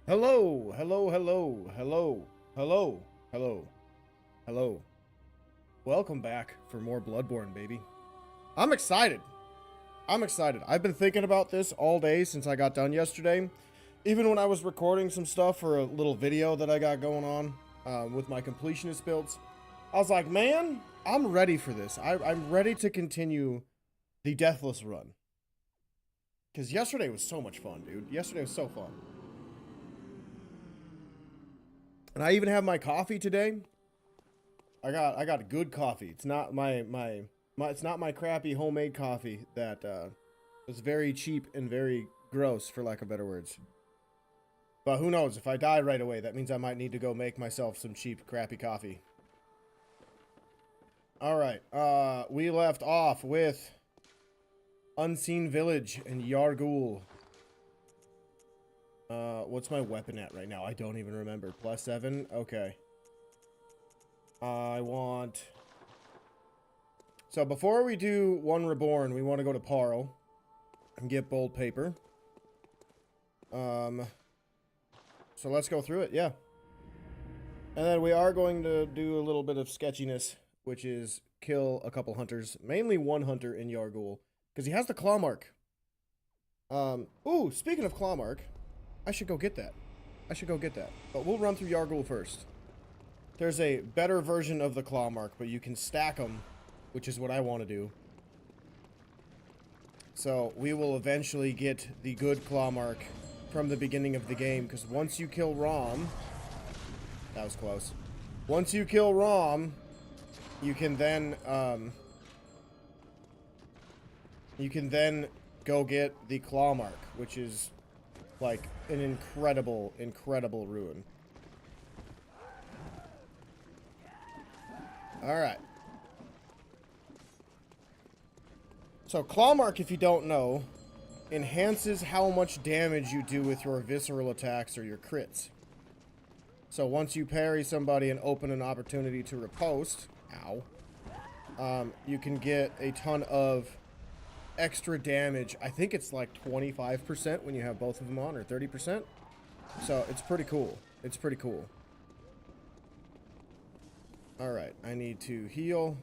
Hello, hello, hello, hello, hello, hello, hello. Welcome back for more Bloodborne, baby. I'm excited. I'm excited. I've been thinking about this all day since I got done yesterday. Even when I was recording some stuff for a little video that I got going on with my completionist builds, I was like, man, I'm ready for this. I'm ready to continue the Deathless run. Because yesterday was so much fun, dude. Yesterday was so fun. And I even have my coffee today. I got good coffee. It's not it's not my crappy homemade coffee that is very cheap and very gross, for lack of better words. But who knows? If I die right away, that means I might need to go make myself some cheap, crappy coffee. Alright, we left off with Unseen Village and Yahar'gul. What's my weapon at right now? I don't even remember. +7? Okay. I want... So before we do One Reborn, we want to go to Parl and get bold paper. So let's go through it, yeah. And then we are going to do a little bit of sketchiness, which is kill a couple hunters. Mainly one hunter in Yahar'gul, because he has the claw mark. Ooh, speaking of claw mark, I should go get that. But we'll run through Yahar'gul first. There's a better version of the claw mark, but you can stack them, which is what I want to do. So we will eventually get the good claw mark from the beginning of the game, because once you kill Rom... That was close. Once you kill Rom, you can then go get the claw mark, which is like an incredible, incredible ruin. Alright. So, claw mark, if you don't know, enhances how much damage you do with your visceral attacks or your crits. So, once you parry somebody and open an opportunity to riposte, you can get a ton of extra damage. I think it's like 25% when you have both of them on, or 30%. So, it's pretty cool. It's pretty cool. Alright, I need to heal.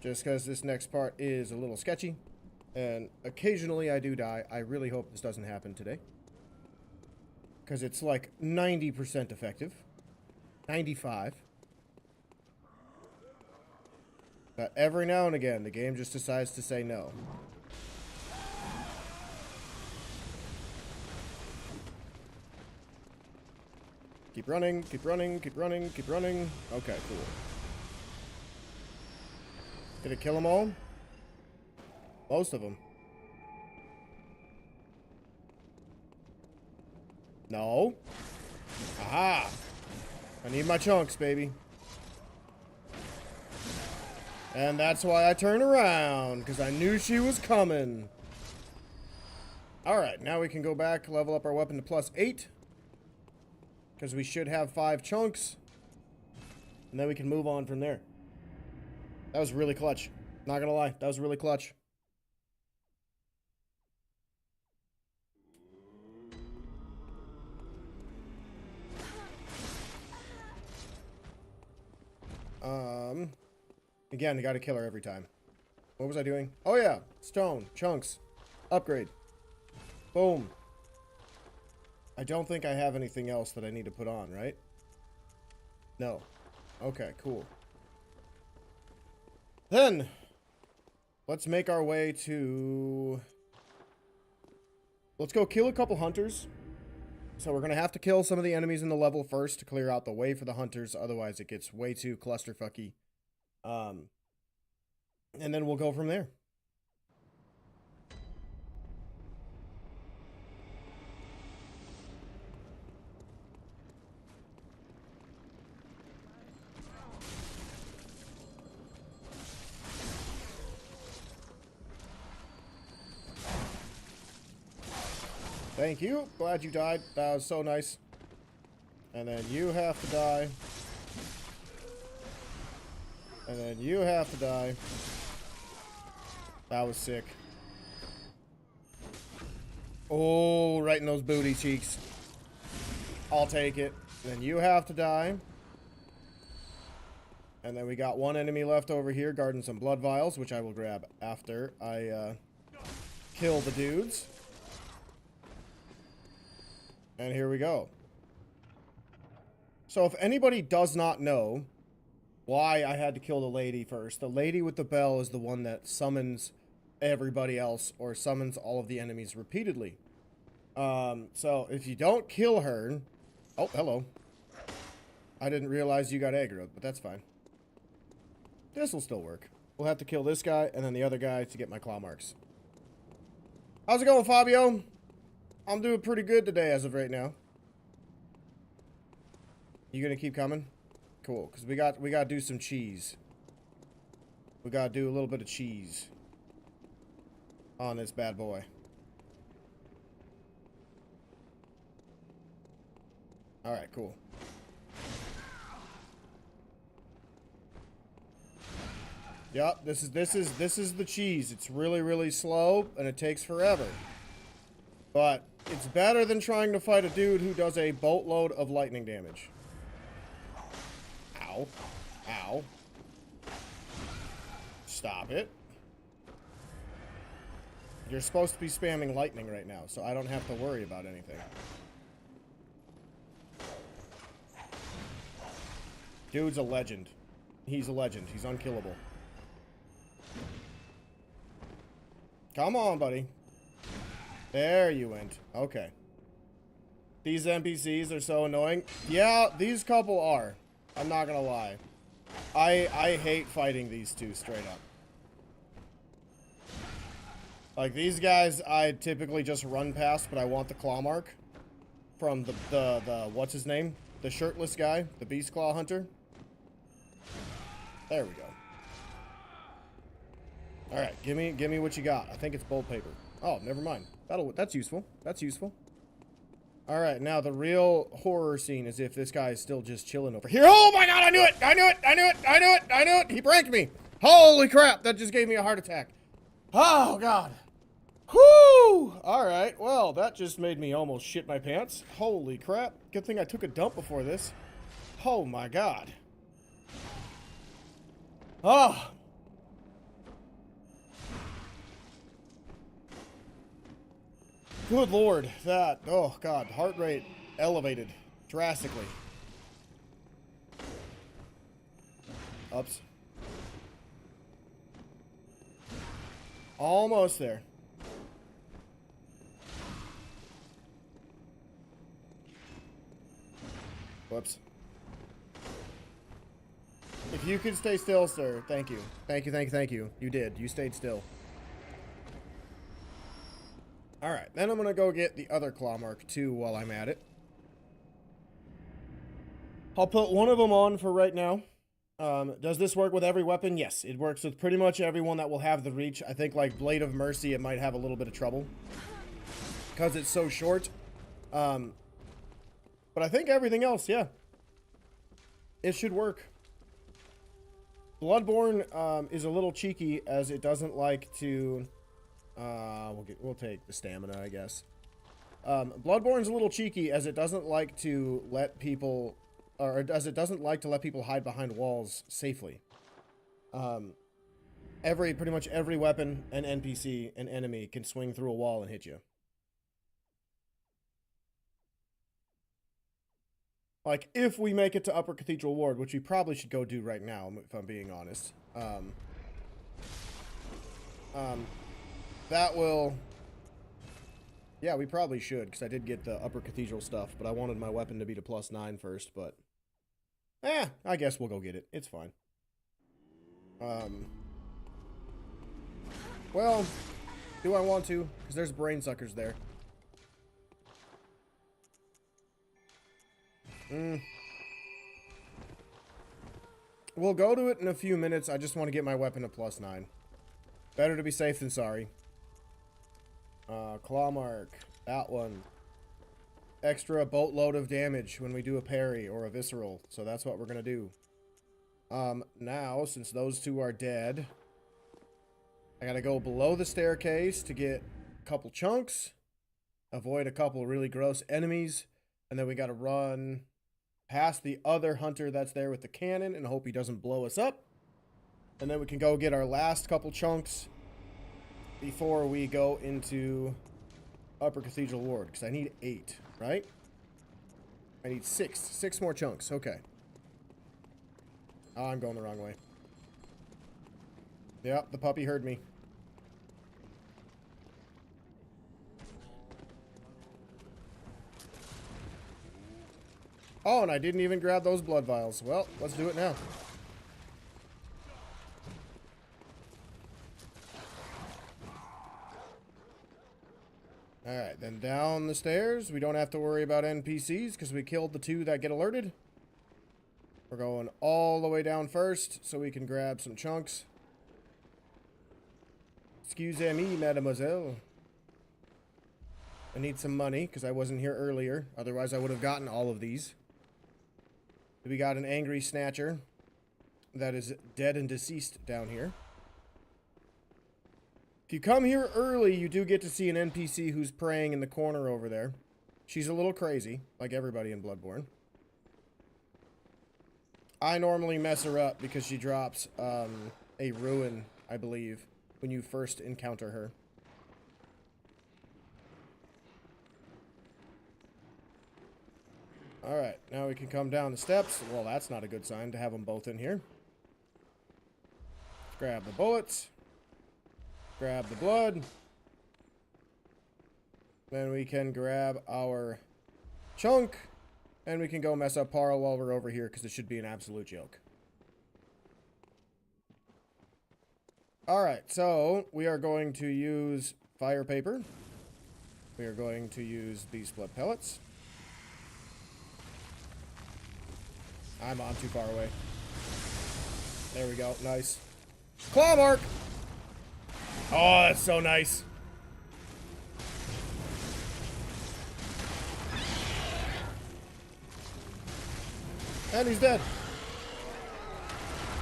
Just because this next part is a little sketchy. And occasionally I do die. I really hope this doesn't happen today. Because it's like 90% effective. 95. But every now and again, the game just decides to say no. Keep running, keep running, keep running, keep running. Okay, cool. Did it kill them all? Most of them. No. Aha! I need my chunks, baby. And that's why I turned around, because I knew she was coming. Alright, now we can go back, level up our weapon to +8. Because we should have 5 chunks. And then we can move on from there. That was really clutch. Not gonna lie, that was really clutch. Again, you gotta kill her every time. What was I doing? Oh yeah, stone, chunks, upgrade. Boom. I don't think I have anything else that I need to put on, right? No. Okay, cool. Then, let's make our way to... Let's go kill a couple hunters. So we're going to have to kill some of the enemies in the level first to clear out the way for the hunters. Otherwise, it gets way too clusterfucky. And then we'll go from there. Thank you. Glad you died. That was so nice. And then you have to die. And then you have to die. That was sick. Oh, right in those booty cheeks. I'll take it. Then you have to die. And then we got one enemy left over here guarding some blood vials, which I will grab after I kill the dudes. And here we go. So if anybody does not know why I had to kill the lady first, the lady with the bell is the one that summons everybody else or summons all of the enemies repeatedly. So if you don't kill her... Oh, hello. I didn't realize you got aggroed, but that's fine. This will still work. We'll have to kill this guy and then the other guy to get my claw marks. How's it going, Fabio? I'm doing pretty good today as of right now. You gonna keep coming? Cool, because we gotta do some cheese. We gotta do a little bit of cheese on this bad boy. Alright, cool. Yep, this is the cheese. It's really, really slow and it takes forever. But it's better than trying to fight a dude who does a boatload of lightning damage. Ow. Ow. Stop it. You're supposed to be spamming lightning right now, so I don't have to worry about anything. Dude's a legend. He's a legend. He's unkillable. Come on, buddy. There you went. Okay. These NPCs are so annoying. Yeah, these couple are. I'm not gonna lie. I hate fighting these two straight up. Like, these guys I typically just run past, but I want the claw mark from the what's his name? The shirtless guy, the beast claw hunter. There we go. Alright, give me what you got. I think it's bold paper. Oh, never mind. That's useful. That's useful. Alright, now the real horror scene is if this guy is still just chilling over here. Oh my god, I knew it! I knew it! I knew it! I knew it! I knew it! He pranked me! Holy crap, that just gave me a heart attack. Oh god. Whoo! Alright, well, that just made me almost shit my pants. Holy crap. Good thing I took a dump before this. Oh my god. Oh. Good lord, that, oh god, heart rate elevated drastically. Ups. Almost there. Whoops. If you could stay still, sir, thank you. Thank you, thank you, thank you. You did. You stayed still. Alright, then I'm gonna go get the other claw mark too while I'm at it. I'll put one of them on for right now. Does this work with every weapon? Yes, it works with pretty much everyone that will have the reach. I think like Blade of Mercy, it might have a little bit of trouble because it's so short. But I think everything else, yeah, it should work. Bloodborne is a little cheeky as it doesn't like to... we'll take the stamina, I guess. Bloodborne's a little cheeky as it doesn't like to let people... or as it doesn't like to let people hide behind walls safely. Pretty much every weapon, an NPC, an enemy can swing through a wall and hit you. Like, if we make it to Upper Cathedral Ward, which we probably should go do right now, if I'm being honest. That will... Yeah, we probably should, because I did get the Upper Cathedral stuff, but I wanted my weapon to be to +9 first, but... I guess we'll go get it. It's fine. Well, do I want to? Because there's brain suckers there. We'll go to it in a few minutes. I just want to get my weapon to +9. Better to be safe than sorry. Claw mark. That one. Extra boatload of damage when we do a parry or a visceral. So that's what we're going to do. Now, since those two are dead, I got to go below the staircase to get a couple chunks. avoid a couple really gross enemies, and then we got to run past the other hunter that's there with the cannon and hope he doesn't blow us up. And then we can go get our last couple chunks before we go into Upper Cathedral Ward, because I need 8, right? I need 6. 6 more chunks. Okay. Oh, I'm going the wrong way. Yep, the puppy heard me. Oh, and I didn't even grab those blood vials. Well, let's do it now. Alright, then down the stairs. We don't have to worry about NPCs because we killed the 2 that get alerted. We're going all the way down first so we can grab some chunks. Excusez-me, mademoiselle. I need some money because I wasn't here earlier. Otherwise, I would have gotten all of these. We got an angry snatcher that is dead and deceased down here. If you come here early, you do get to see an NPC who's praying in the corner over there. She's a little crazy, like everybody in Bloodborne. I normally mess her up because she drops a ruin, I believe, when you first encounter her. Alright, now we can come down the steps. Well, that's not a good sign to have them both in here. Let's grab the bullets. Grab the blood. Then we can grab our chunk. And we can go mess up Parl while we're over here because it should be an absolute joke. Alright, so we are going to use fire paper. We are going to use beast blood pellets. I'm on too far away. There we go. Nice. Claw mark! Oh, that's so nice. And he's dead.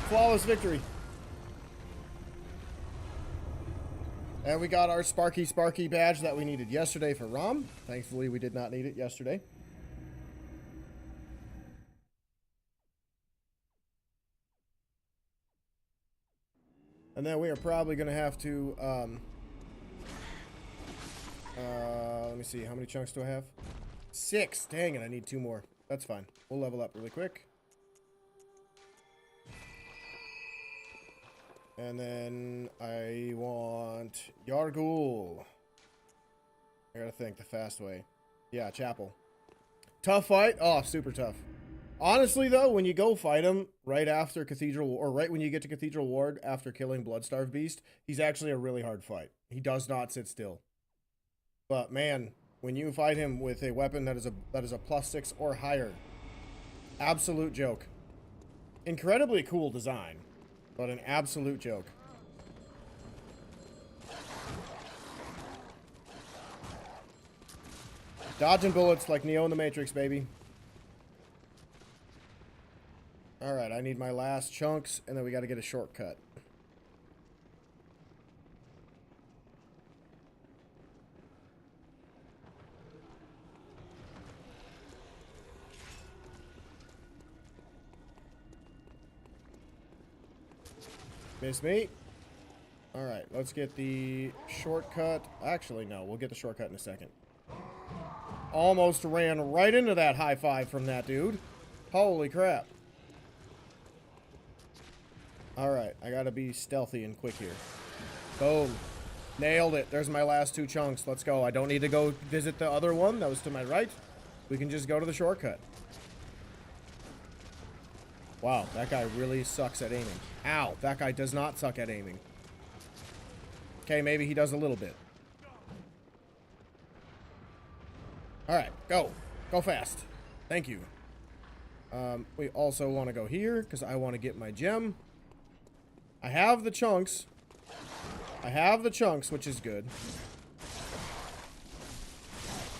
Flawless victory. And we got our Sparky badge that we needed yesterday for Rom. Thankfully, we did not need it yesterday. And then we are probably going to have to, let me see, how many chunks do I have? 6. Dang it, I need 2 more. That's fine. We'll level up really quick. And then I want Yahar'gul. I gotta think the fast way. Yeah, Chapel. Tough fight? Oh, super tough. Honestly, though, when you go fight him right after Cathedral, or right when you get to Cathedral Ward after killing Bloodstarved Beast, he's actually a really hard fight. He does not sit still. But man, when you fight him with a weapon that is a +6 or higher, absolute joke. Incredibly cool design, but an absolute joke. Dodging bullets like Neo in the Matrix, baby. Alright, I need my last chunks, and then we got to get a shortcut. Miss me. Alright, let's get the shortcut. Actually, no, we'll get the shortcut in a second. Almost ran right into that high five from that dude. Holy crap. Alright, I gotta be stealthy and quick here. Boom. Nailed it. There's my last 2 chunks. Let's go. I don't need to go visit the other one that was to my right. We can just go to the shortcut. Wow, that guy really sucks at aiming. Ow, that guy does not suck at aiming. Okay, maybe he does a little bit. Alright, go. Go fast. Thank you. We also want to go here, because I want to get my gem. I have the chunks. I have the chunks, which is good.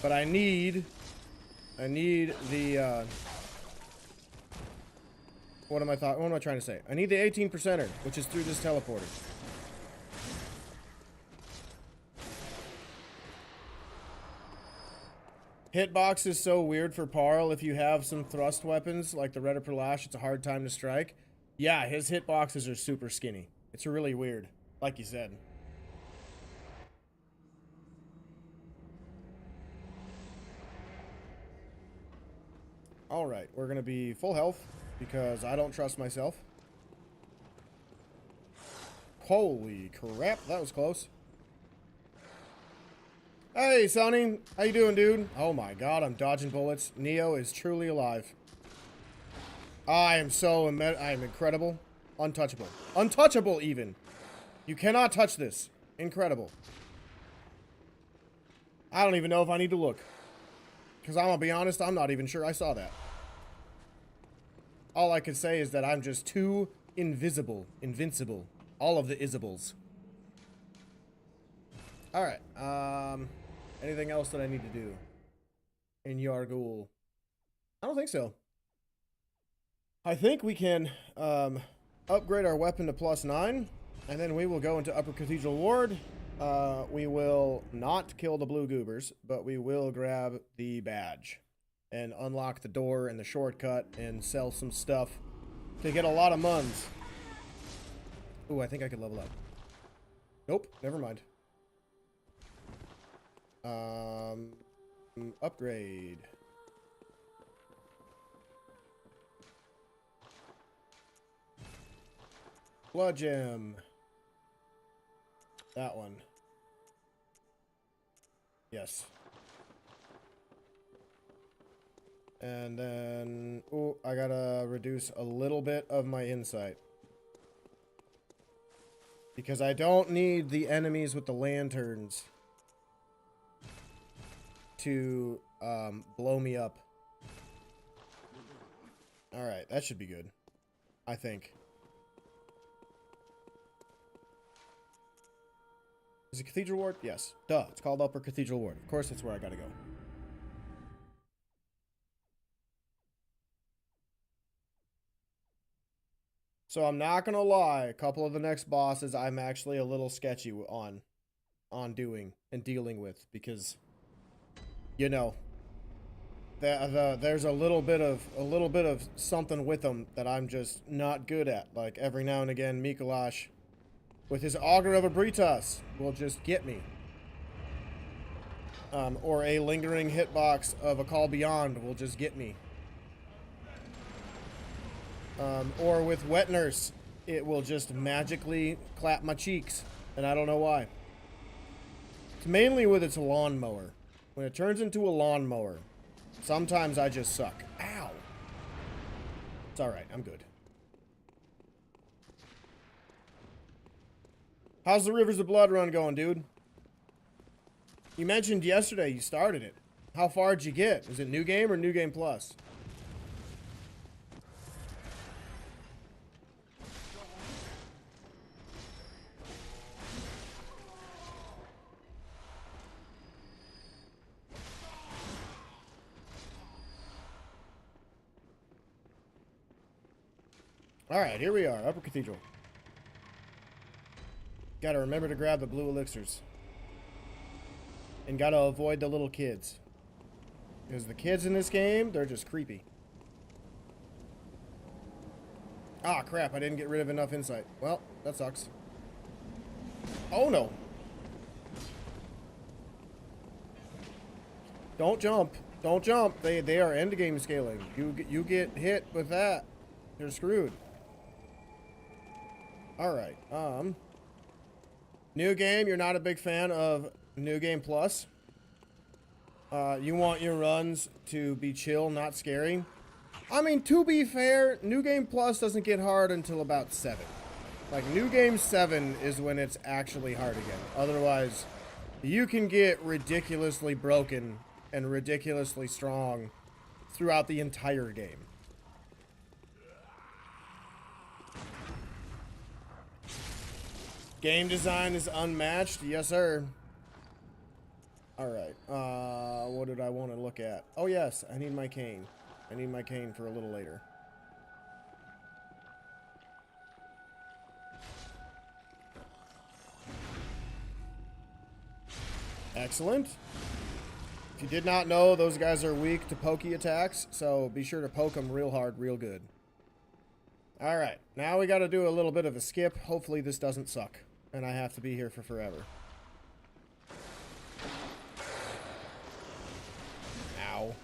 But I need the, what am I trying to say? I need the 18%er, which is through this teleporter. Hitbox is so weird for Parl. If you have some thrust weapons, like the Red Upper Lash, it's a hard time to strike. Yeah, his hitboxes are super skinny. It's really weird, like you said. Alright, we're going to be full health, because I don't trust myself. Holy crap, that was close. Hey, Sonny. How you doing, dude? Oh my god, I'm dodging bullets. Neo is truly alive. I am incredible. Untouchable. Untouchable, even. You cannot touch this. Incredible. I don't even know if I need to look. Because I'm going to be honest, I'm not even sure I saw that. All I can say is that I'm just too invisible. Invincible. All of the Isables. Alright, anything else that I need to do in Yahar'gul? I don't think so. I think we can upgrade our weapon to +9, and then we will go into Upper Cathedral Ward. We will not kill the blue goobers, but we will grab the badge and unlock the door and the shortcut and sell some stuff to get a lot of muns. Ooh, I think I could level up. Nope, never mind. Upgrade. Blood gem. That one. Yes. And then, oh, I gotta reduce a little bit of my insight. Because I don't need the enemies with the lanterns to blow me up. Alright, that should be good. I think. Is it Cathedral Ward? Yes. Duh, it's called Upper Cathedral Ward. Of course that's where I gotta go. So I'm not gonna lie, a couple of the next bosses I'm actually a little sketchy on doing and dealing with, because you know, there's a little bit of something with them that I'm just not good at. Like every now and again, Mikolash, with his Augur of Abritas, will just get me. Or a lingering hitbox of a Call Beyond will just get me. Or with Wet Nurse, it will just magically clap my cheeks, and I don't know why. It's mainly with its lawnmower. When it turns into a lawnmower, sometimes I just suck. Ow! It's alright, I'm good. How's the Rivers of Blood run going, dude? You mentioned yesterday you started it. How far did you get? Is it New Game or New Game Plus? Alright, here we are, Upper Cathedral. Gotta remember to grab the blue elixirs. And gotta avoid the little kids. Because the kids in this game, they're just creepy. Ah, crap, I didn't get rid of enough insight. Well, that sucks. Oh, no. Don't jump. Don't jump. They are endgame scaling. You get hit with that, you're screwed. Alright, New Game, you're not a big fan of New Game Plus. You want your runs to be chill, not scary. I mean, to be fair, New Game Plus doesn't get hard until about 7. Like, New Game 7 is when it's actually hard again. Otherwise, you can get ridiculously broken and ridiculously strong throughout the entire game. Game design is unmatched. Yes, sir. Alright. What did I want to look at? Oh, yes. I need my cane. I need my cane for a little later. Excellent. If you did not know, those guys are weak to pokey attacks, so be sure to poke them real hard, real good. Alright, now we gotta do a little bit of a skip. Hopefully this doesn't suck, and I have to be here for forever. Ow.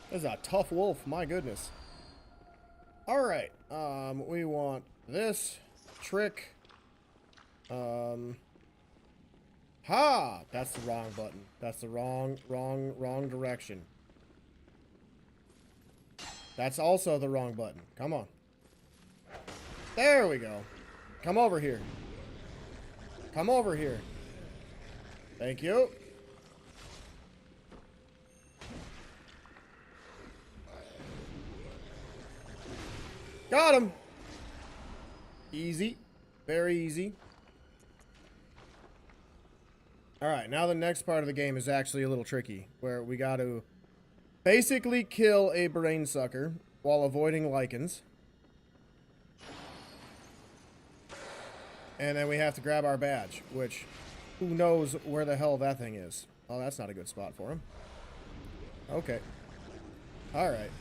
This is a tough wolf, my goodness. Alright, we want this trick. Ha! That's the wrong button. That's the wrong direction. That's also the wrong button. Come on. There we go. Come over here. Come over here. Thank you. Got him. Easy. Very easy. Alright, now the next part of the game is actually a little tricky, where we got to basically kill a brain sucker while avoiding lichens. And then we have to grab our badge, which, who knows where the hell that thing is. Oh, that's not a good spot for him. Okay. Alright.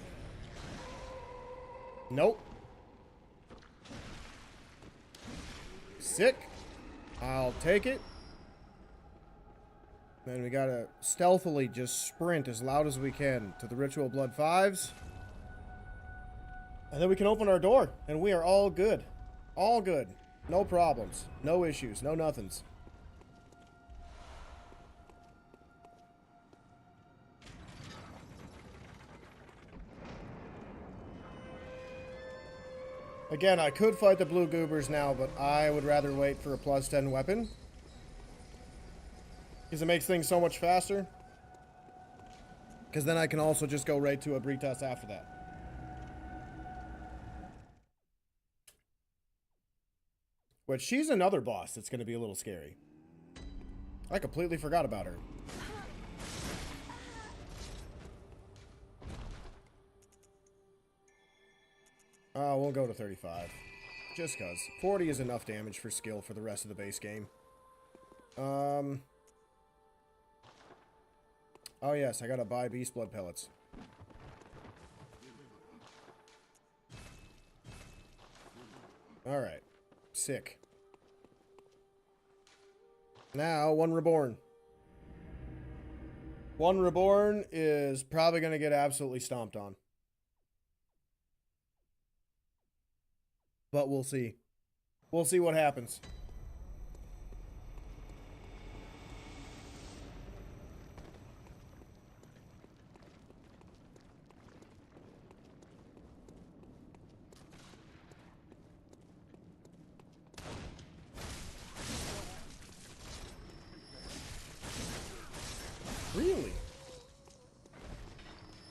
Nope. Sick. I'll take it. Then we gotta stealthily just sprint as loud as we can to the Ritual Blood 5s. And then we can open our door, and we are all good. All good. No problems. No issues. No nothings. Again, I could fight the blue goobers now, but I would rather wait for a +10 weapon. Because it makes things so much faster. Because then I can also just go right to a Britas after that. Which, she's another boss that's going to be a little scary. I completely forgot about her. We'll go to 35. Just because. 40 is enough damage for skill for the rest of the base game. Oh yes, I gotta buy beast blood pellets. Alright. Sick. Now, one reborn. One reborn is probably gonna get absolutely stomped on. But we'll see. We'll see what happens. Really?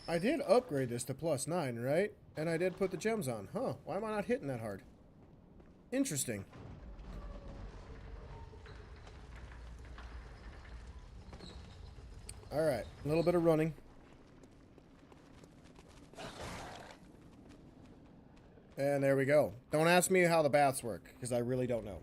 I did upgrade this to +9, right? And I did put the gems on. Huh, why am I not hitting that hard? Interesting. Alright, a little bit of running. And there we go. Don't ask me how the baths work, because I really don't know.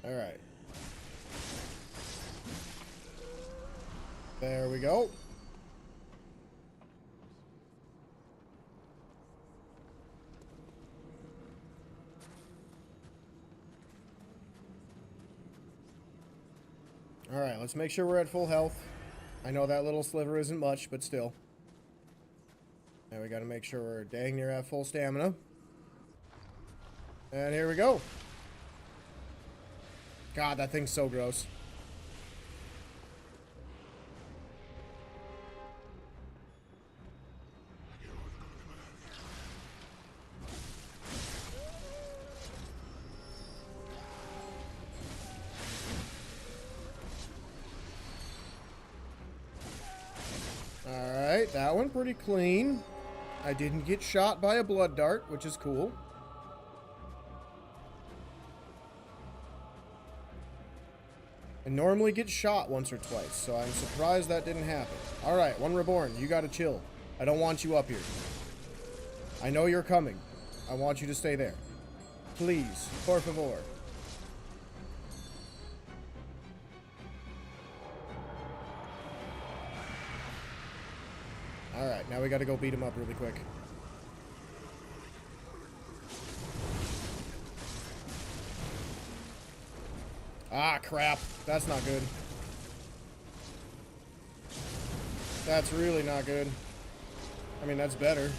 Alright. There we go. Alright, let's make sure we're at full health. I know that little sliver isn't much, but still. Now we gotta make sure we're dang near at full stamina. And here we go. God, that thing's so gross. Alright, that one pretty clean. I didn't get shot by a blood dart, which is cool. I normally get shot once or twice, so I'm surprised that didn't happen. Alright, One Reborn, you gotta chill. I don't want you up here. I know you're coming. I want you to stay there. Please, por favor. Alright, now we gotta go beat him up really quick. Ah, crap. That's not good. That's really not good. I mean, that's better.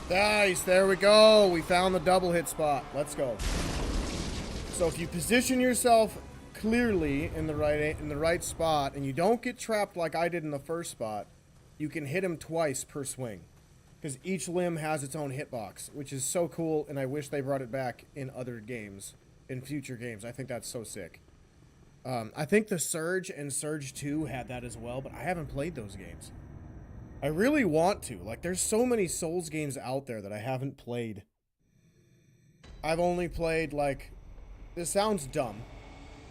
Nice, there we go. We found the double hit spot. Let's go. So if you position yourself clearly in the right spot and you don't get trapped like I did in the first spot, you can hit him twice per swing. Because each limb has its own hitbox, which is so cool, and I wish they brought it back in other games, in future games. I think that's so sick. I think the Surge and Surge 2 had that as well, but I haven't played those games. I really want to. Like, there's so many Souls games out there that I haven't played. I've only played, like... This sounds dumb,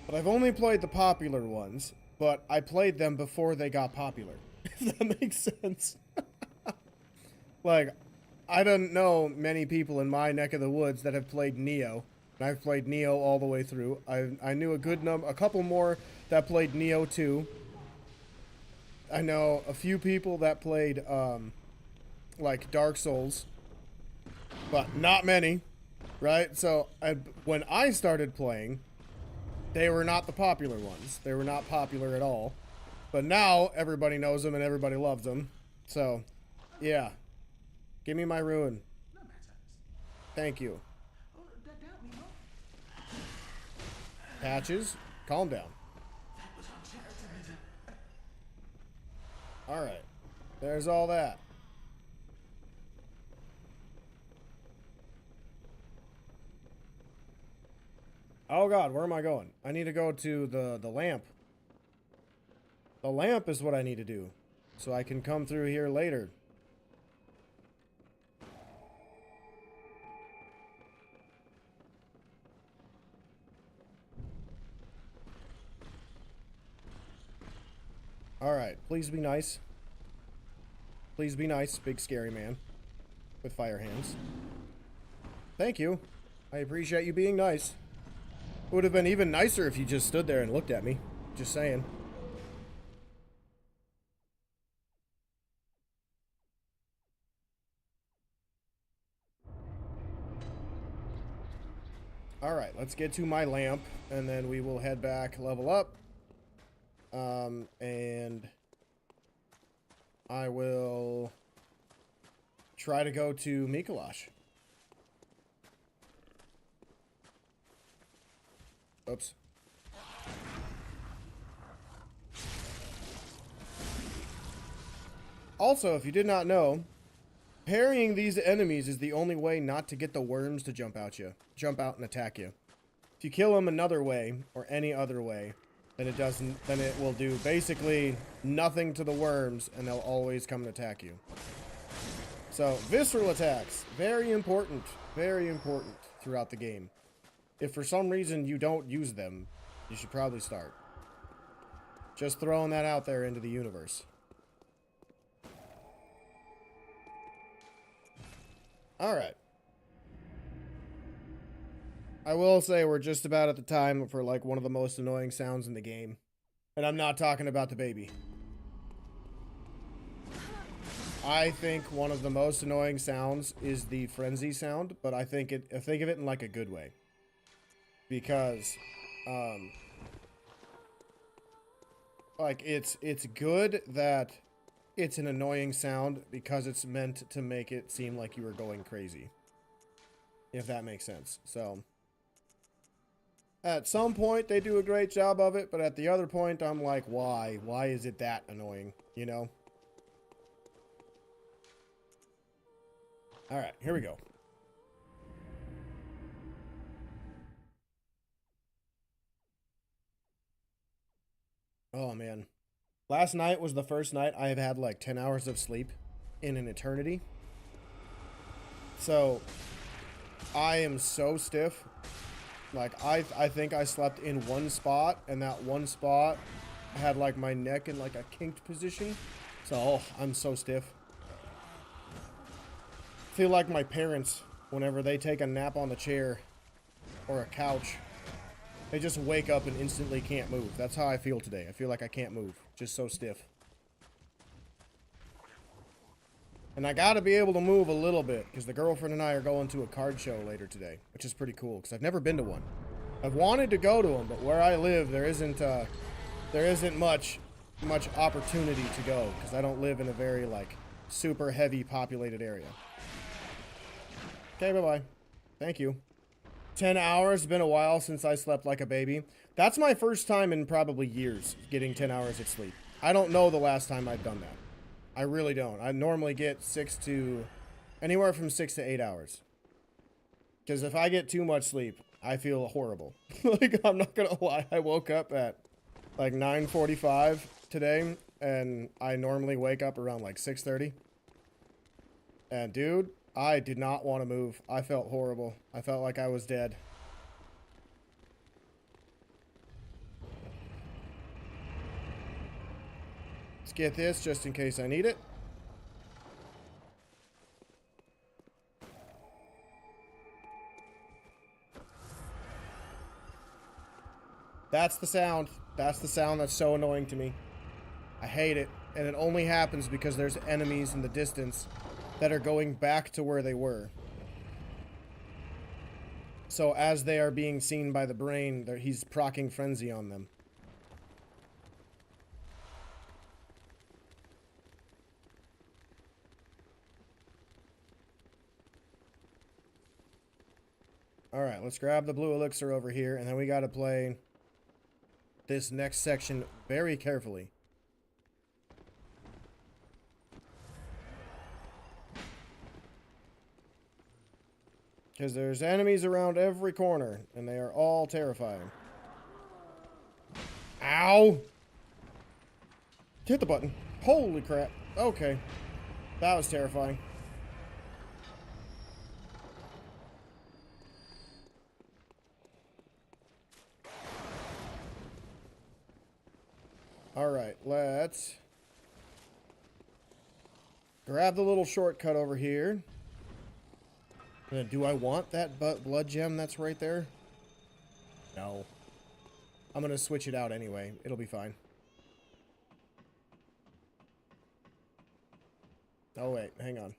but I've only played the popular ones, but I played them before they got popular. If that makes sense. Like, I don't know many people in my neck of the woods that have played Neo. And I've played Neo all the way through. I knew a couple more that played Neo 2. I know a few people that played, like, Dark Souls. But not many, right? So, when I started playing, they were not the popular ones. They were not popular at all. But now, everybody knows them and everybody loves them. So, yeah. Give me my ruin. Thank you. Patches, calm down. Alright. There's all that. Oh god, where am I going? I need to go to the lamp. The lamp is what I need to do. So I can come through here later. Alright, please be nice. Please be nice, big scary man. With fire hands. Thank you. I appreciate you being nice. It would have been even nicer if you just stood there and looked at me. Just saying. Alright, let's get to my lamp, and then we will head back, level up. And I will try to go to Mikolash. Oops. Also, if you did not know, parrying these enemies is the only way not to get the worms to jump out and attack you. If you kill them another way, or any other way, then it will do basically nothing to the worms, and they'll always come and attack you. So, visceral attacks, very important throughout the game. If for some reason you don't use them, you should probably start. Just throwing that out there into the universe. Alright. I will say we're just about at the time for like one of the most annoying sounds in the game. And I'm not talking about the baby. I think one of the most annoying sounds is the frenzy sound, but I think of it in like a good way. Because like it's good that it's an annoying sound because it's meant to make it seem like you were going crazy. If that makes sense. So at some point they do a great job of it, but at the other point I'm like, why? Why is it that annoying? You know? Alright, here we go. Oh, man. Last night was the first night I have had like 10 hours of sleep in an eternity. So, I am so stiff. Like, I think I slept in one spot, and that one spot had like my neck in like a kinked position. So, oh, I'm so stiff. I feel like my parents, whenever they take a nap on the chair or a couch, they just wake up and instantly can't move. That's how I feel today. I feel like I can't move. Just so stiff. And I gotta be able to move a little bit, because the girlfriend and I are going to a card show later today, which is pretty cool, because I've never been to one. I've wanted to go to them, but where I live, there isn't much opportunity to go, because I don't live in a very, like, super heavy populated area. Okay, bye-bye. Thank you. 10 hours, been a while since I slept like a baby. That's my first time in probably years getting 10 hours of sleep. I don't know the last time I've done that. I really don't. I normally get anywhere from 6 to 8 hours. Because if I get too much sleep, I feel horrible. Like, I'm not gonna lie. I woke up at like 9:45 today, and I normally wake up around like 6:30. And dude, I did not want to move. I felt horrible. I felt like I was dead. Let's get this just in case I need it. That's the sound. That's the sound that's so annoying to me. I hate it. And it only happens because there's enemies in the distance that are going back to where they were. So as they are being seen by the brain, he's proccing frenzy on them. Alright, let's grab the blue elixir over here, and then we gotta play this next section very carefully. Because there's enemies around every corner, and they are all terrifying. Ow! Hit the button. Holy crap. Okay. That was terrifying. Alright, let's grab the little shortcut over here. And then, do I want that blood gem that's right there? No. I'm gonna switch it out anyway. It'll be fine. Oh wait, hang on.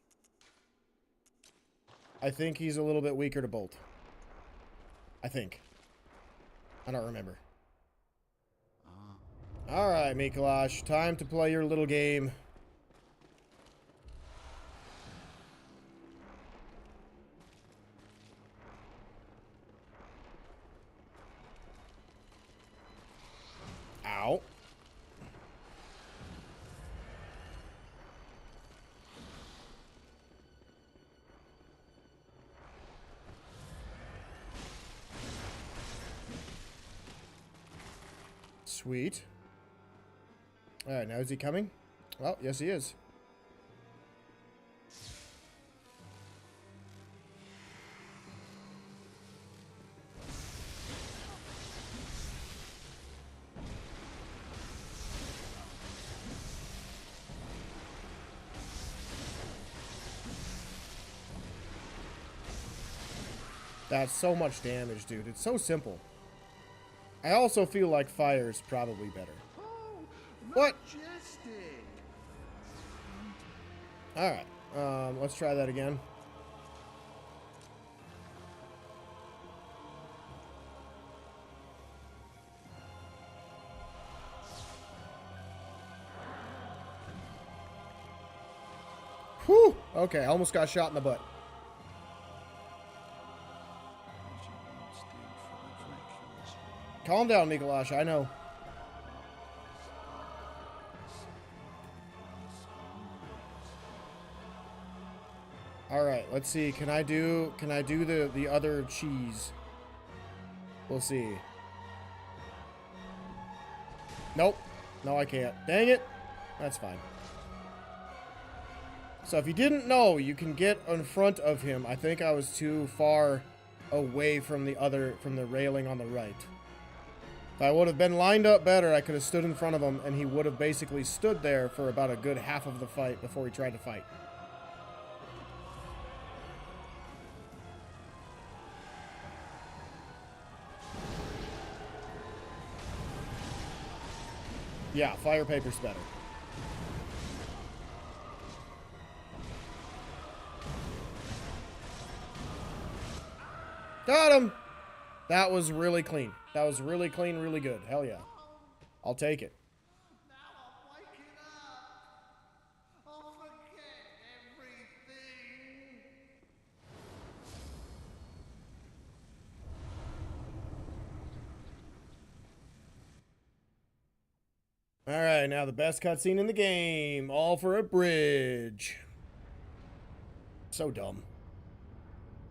I think he's a little bit weaker to bolt. I think. I don't remember. Alright, Mikolash. Time to play your little game. Ow. Sweet. Alright, now is he coming? Well, yes he is. That's so much damage, dude. It's so simple. I also feel like fire is probably better. What? Alright. Let's try that again. Whew! Okay, I almost got shot in the butt. Calm down, Mikolash. I know. All right, let's see. Can I do the other cheese? We'll see. Nope. No, I can't. Dang it. That's fine. So if you didn't know, you can get in front of him. I think I was too far away from the railing on the right. If I would have been lined up better, I could have stood in front of him, and he would have basically stood there for about a good half of the fight before he tried to fight. Yeah, fire paper's better. Got him! That was really clean. That was really clean, really good. Hell yeah. I'll take it. Now I'm waking up. I'll forget everything. Alright, now the best cutscene in the game. All for a bridge. So dumb.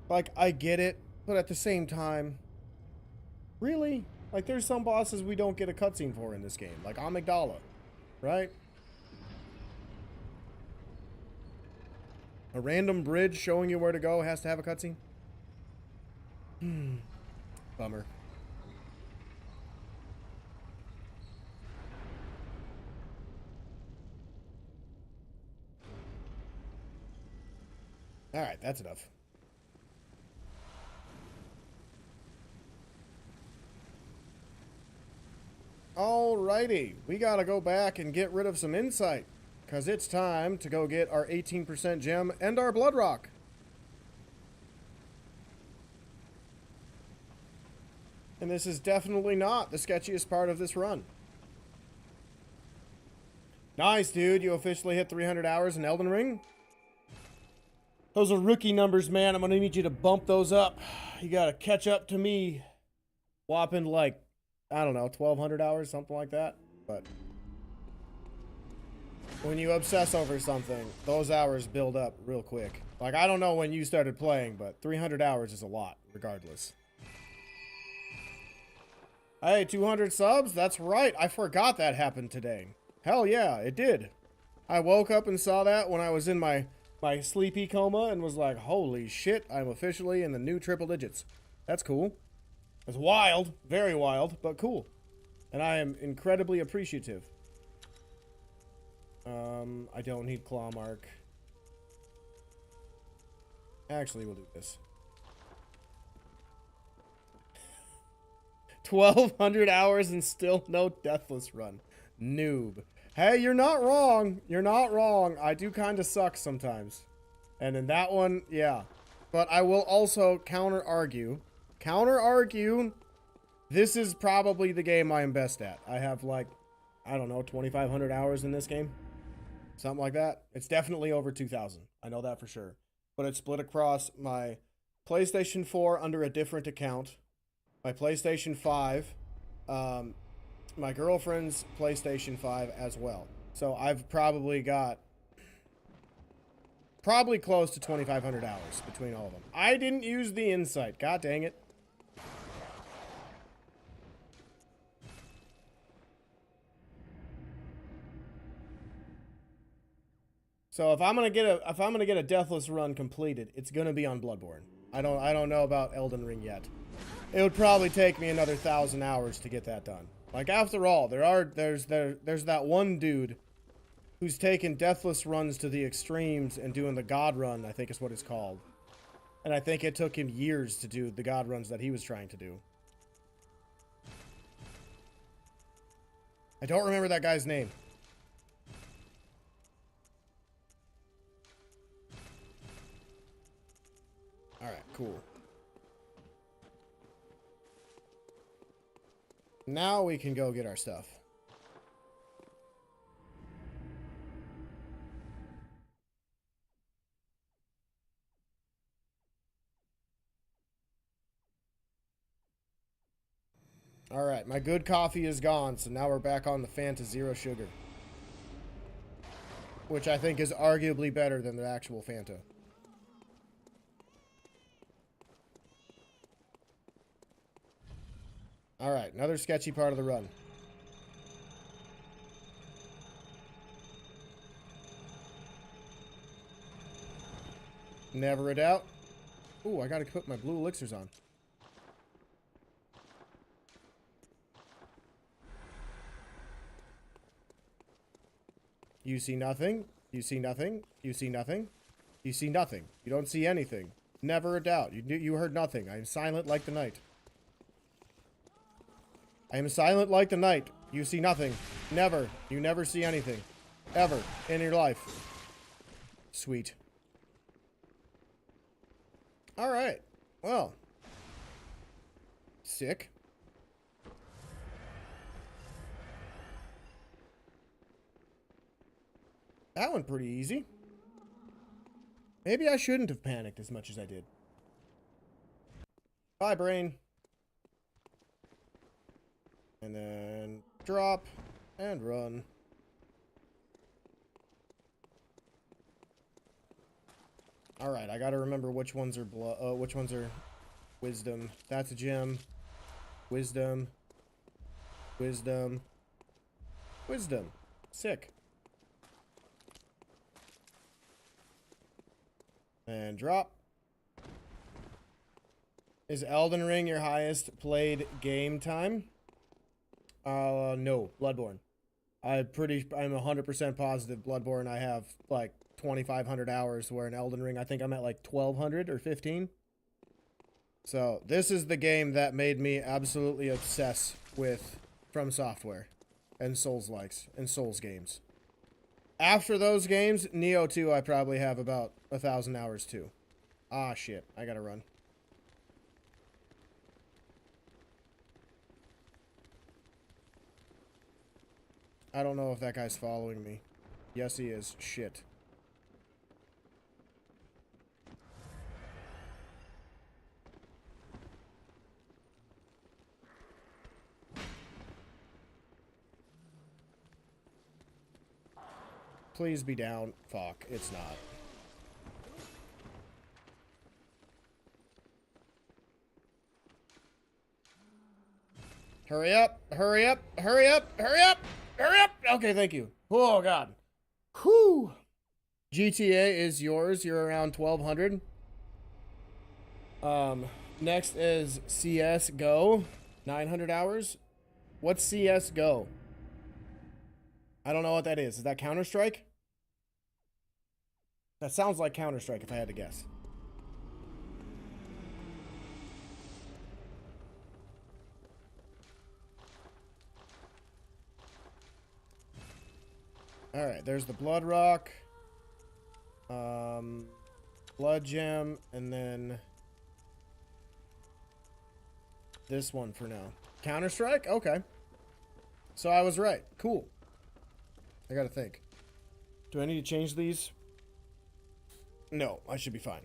Like, I get it, but at the same time, really? Like, there's some bosses we don't get a cutscene for in this game. Like Amygdala, right? A random bridge showing you where to go has to have a cutscene? Bummer. Alright, that's enough. Alrighty, we gotta go back and get rid of some insight, because it's time to go get our 18% gem and our blood rock. And this is definitely not the sketchiest part of this run. Nice, dude. You officially hit 300 hours in Elden Ring. Those are rookie numbers, man. I'm going to need you to bump those up. You got to catch up to me. Whopping like, I don't know, 1,200 hours, something like that. But when you obsess over something, those hours build up real quick. Like, I don't know when you started playing, but 300 hours is a lot, regardless. Hey, 200 subs? That's right. I forgot that happened today. Hell yeah, it did. I woke up and saw that when I was in my sleepy coma and was like, holy shit, I'm officially in the new triple digits. That's cool. It's wild, very wild, but cool. And I am incredibly appreciative. I don't need claw mark. Actually, we'll do this. 1,200 hours and still no Deathless run. Noob. Hey, you're not wrong. You're not wrong. I do kind of suck sometimes. And in that one, yeah. But I will also counter-argue. Counter-argue. This is probably the game I am best at. I have like, I don't know, 2,500 hours in this game. Something like that. It's definitely over 2,000. I know that for sure. But it's split across my PlayStation 4 under a different account. My PlayStation 5. My girlfriend's PlayStation 5 as well. So I've probably got close to 2,500 hours between all of them. I didn't use the insight. God dang it. So if I'm gonna get a Deathless run completed, it's gonna be on Bloodborne. I don't know about Elden Ring yet. It would probably take me another 1,000 hours to get that done. Like, after all, there's that one dude who's taken Deathless runs to the extremes and doing the God run, I think is what it's called. And I think it took him years to do the God runs that he was trying to do. I don't remember that guy's name. Alright, cool. Now we can go get our stuff. Alright, my good coffee is gone, so now we're back on the Fanta Zero Sugar. Which I think is arguably better than the actual Fanta. Alright, another sketchy part of the run. Never a doubt. Ooh, I gotta put my blue elixirs on. You see nothing. You see nothing. You see nothing. You see nothing. You don't see anything. Never a doubt. You heard nothing. I am silent like the night. I am silent like the night. You see nothing. Never. You never see anything. Ever. In your life. Sweet. Alright. Well. Sick. That went pretty easy. Maybe I shouldn't have panicked as much as I did. Bye, brain. And then drop and run. All right, I gotta remember which ones are which ones are wisdom. That's a gem. Wisdom. Wisdom. Wisdom. Sick. And drop. Is Elden Ring your highest played game time? No, Bloodborne. I'm 100% positive Bloodborne I have like 2,500 hours, where in Elden Ring I think I'm at like 1,200 or 15. So this is the game that made me absolutely obsess with From Software and Souls-likes and Souls games. After those games, Neo 2 I probably have about 1,000 hours too. Ah shit, I gotta run. I don't know if that guy's following me. Yes, he is. Shit. Please be down. Fuck, it's not. Hurry up, hurry up, hurry up, hurry up, hurry up! Okay, thank you. Oh, God. Whew. GTA is yours. You're around 1,200. Next is CSGO. 900 hours. What's CSGO? I don't know what that is. Is that Counter-Strike? That sounds like Counter-Strike if I had to guess. Alright, there's the Blood Rock. Blood Gem, and then this one for now. Counter-Strike? Okay. So I was right. Cool. I gotta think. Do I need to change these? No, I should be fine.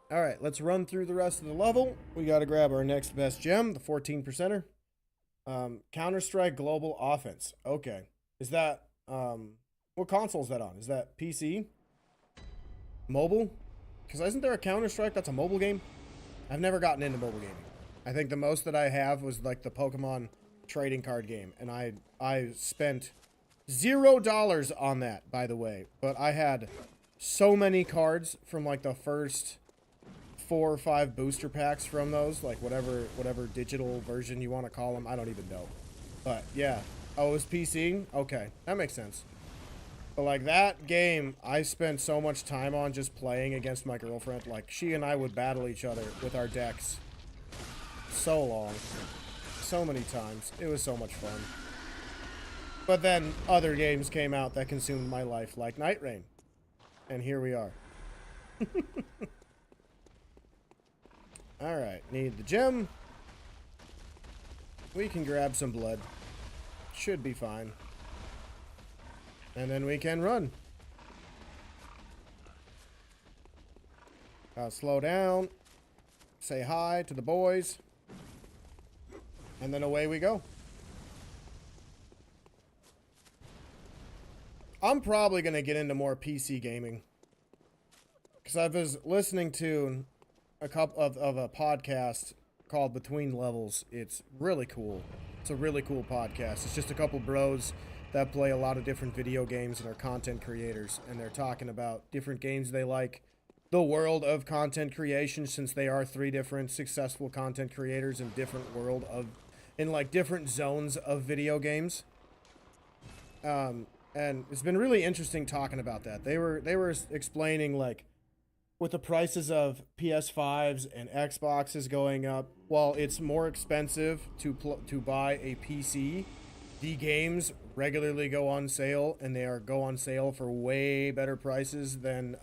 Alright, let's run through the rest of the level. We gotta grab our next best gem, the 14%er. Counter-Strike Global Offense. Okay. Is that, what console is that on? Is that PC? Mobile? Because isn't there a Counter-Strike that's a mobile game? I've never gotten into mobile gaming. I think the most that I have was like the Pokemon trading card game. And I spent $0 on that, by the way. But I had so many cards from like the first 4 or 5 booster packs from those, like whatever digital version you want to call them. I don't even know. But yeah. Oh, it was PC? Okay, that makes sense. But like that game, I spent so much time on just playing against my girlfriend. Like she and I would battle each other with our decks so long, so many times. It was so much fun. But then other games came out that consumed my life, like Night Rain. And here we are. Alright, need the gem. We can grab some blood. Should be fine. And then we can run. Slow down. Say hi to the boys. And then away we go. I'm probably going to get into more PC gaming. Because I was listening to a couple of a podcast called Between Levels. It's really cool. It's a really cool podcast. It's just a couple bros that play a lot of different video games and are content creators, and they're talking about different games they like, the world of content creation, since they are 3 different successful content creators in different world of, in like different zones of video games. And it's been really interesting talking about that. They were explaining, like, with the prices of PS5s and Xboxes going up, while it's more expensive to buy a PC, the games regularly go on sale, and they go on sale for way better prices than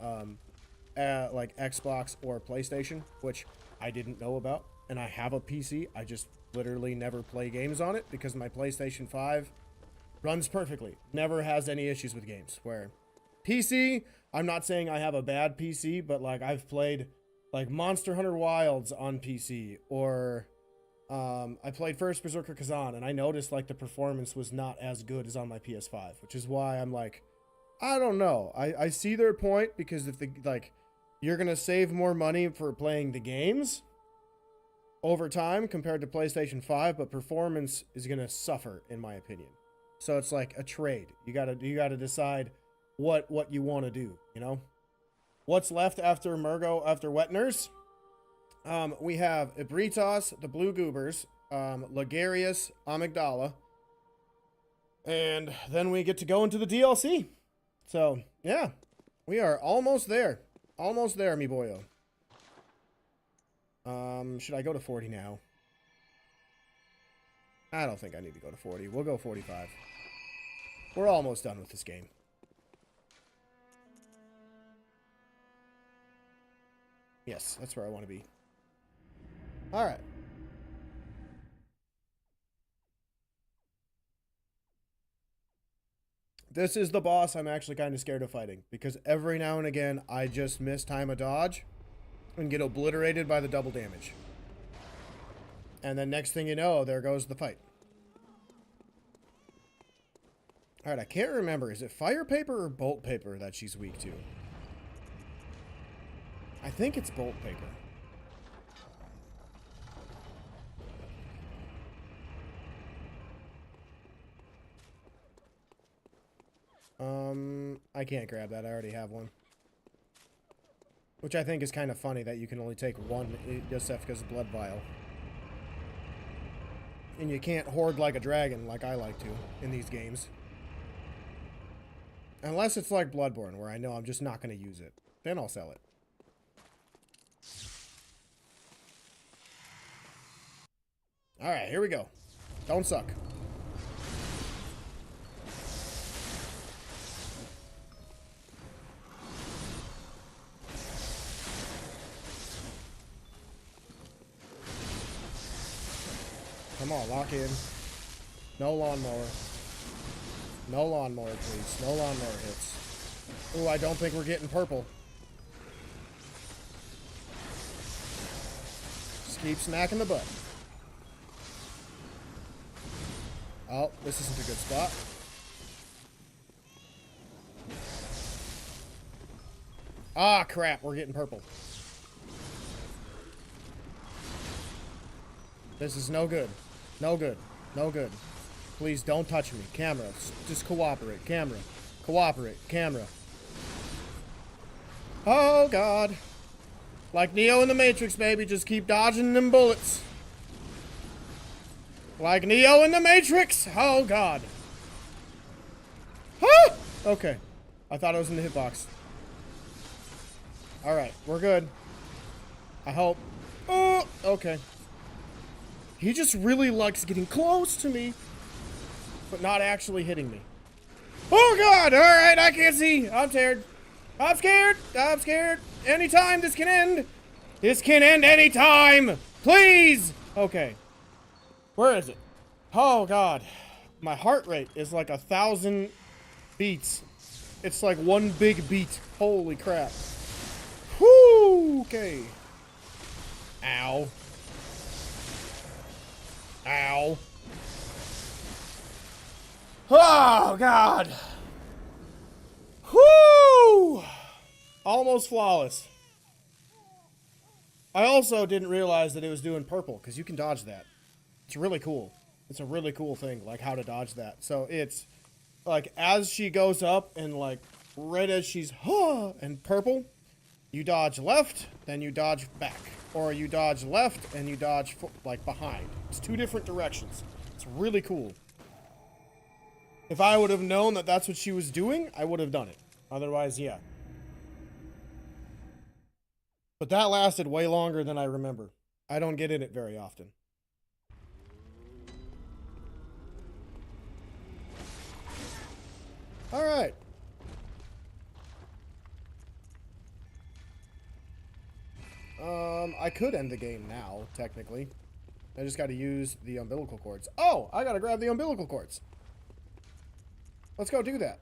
like Xbox or PlayStation, which I didn't know about. And I have a PC. I just literally never play games on it because my PlayStation 5 runs perfectly. Never has any issues with games. Where PC, I'm not saying I have a bad PC, but like I've played like Monster Hunter Wilds on PC, or I played First Berserker Kazan, and I noticed like the performance was not as good as on my PS5, which is why I'm like, I don't know. I see their point, because if you're gonna save more money for playing the games over time compared to PlayStation 5, but performance is gonna suffer, in my opinion. So it's like a trade. You gotta decide what you want to do, you know? What's left after Murgo, after Wetners? We have Ibritos, the Blue Goobers, Lagarius, Amygdala, and then we get to go into the DLC. So, yeah, we are almost there. Almost there, mi boyo. Should I go to 40 now? I don't think I need to go to 40. We'll go 45. We're almost done with this game. Yes, that's where I want to be. Alright. This is the boss I'm actually kind of scared of fighting, because every now and again I just miss time a dodge and get obliterated by the double damage. And then next thing you know, there goes the fight. Alright, I can't remember. Is it fire paper or bolt paper that she's weak to? I think it's bolt paper. I can't grab that. I already have one. Which I think is kind of funny that you can only take one just because of Blood Vial. And you can't hoard like a dragon like I like to in these games. Unless it's like Bloodborne, where I know I'm just not going to use it. Then I'll sell it. Alright, here we go. Don't suck. Come on, lock in. No lawnmower. No lawnmower, please. No lawnmower hits. Ooh, I don't think we're getting purple. Just keep smacking the butt. Oh, this isn't a good spot. Ah, crap. We're getting purple. This is no good. No good. No good. Please don't touch me. Camera. Just cooperate. Camera. Cooperate. Camera. Oh, God. Like Neo in the Matrix, baby. Just keep dodging them bullets. Like Neo in the Matrix. Oh, God. Ah! Okay. I thought I was in the hitbox. Alright. We're good. I hope. Oh, okay. He just really likes getting close to me, but not actually hitting me. Oh, God! Alright, I can't see. I'm scared. I'm scared. I'm scared. Anytime this can end. This can end anytime. Please. Okay. Where is it? Oh, God. My heart rate is like 1,000 beats. It's like one big beat. Holy crap. Whoo! Okay. Ow. Ow. Oh, God. Whoo! Almost flawless. I also didn't realize that it was doing purple, because you can dodge that. It's really cool. It's a really cool thing, like how to dodge that. So it's like as she goes up and like right as she's and purple, you dodge left, then you dodge back, or you dodge left and you dodge like behind. It's two different directions. It's really cool. If I would have known that that's what she was doing, I would have done it. Otherwise, yeah. But that lasted way longer than I remember. I don't get in it very often. All right. I could end the game now, technically. I just got to use the umbilical cords. Oh, I got to grab the umbilical cords. Let's go do that.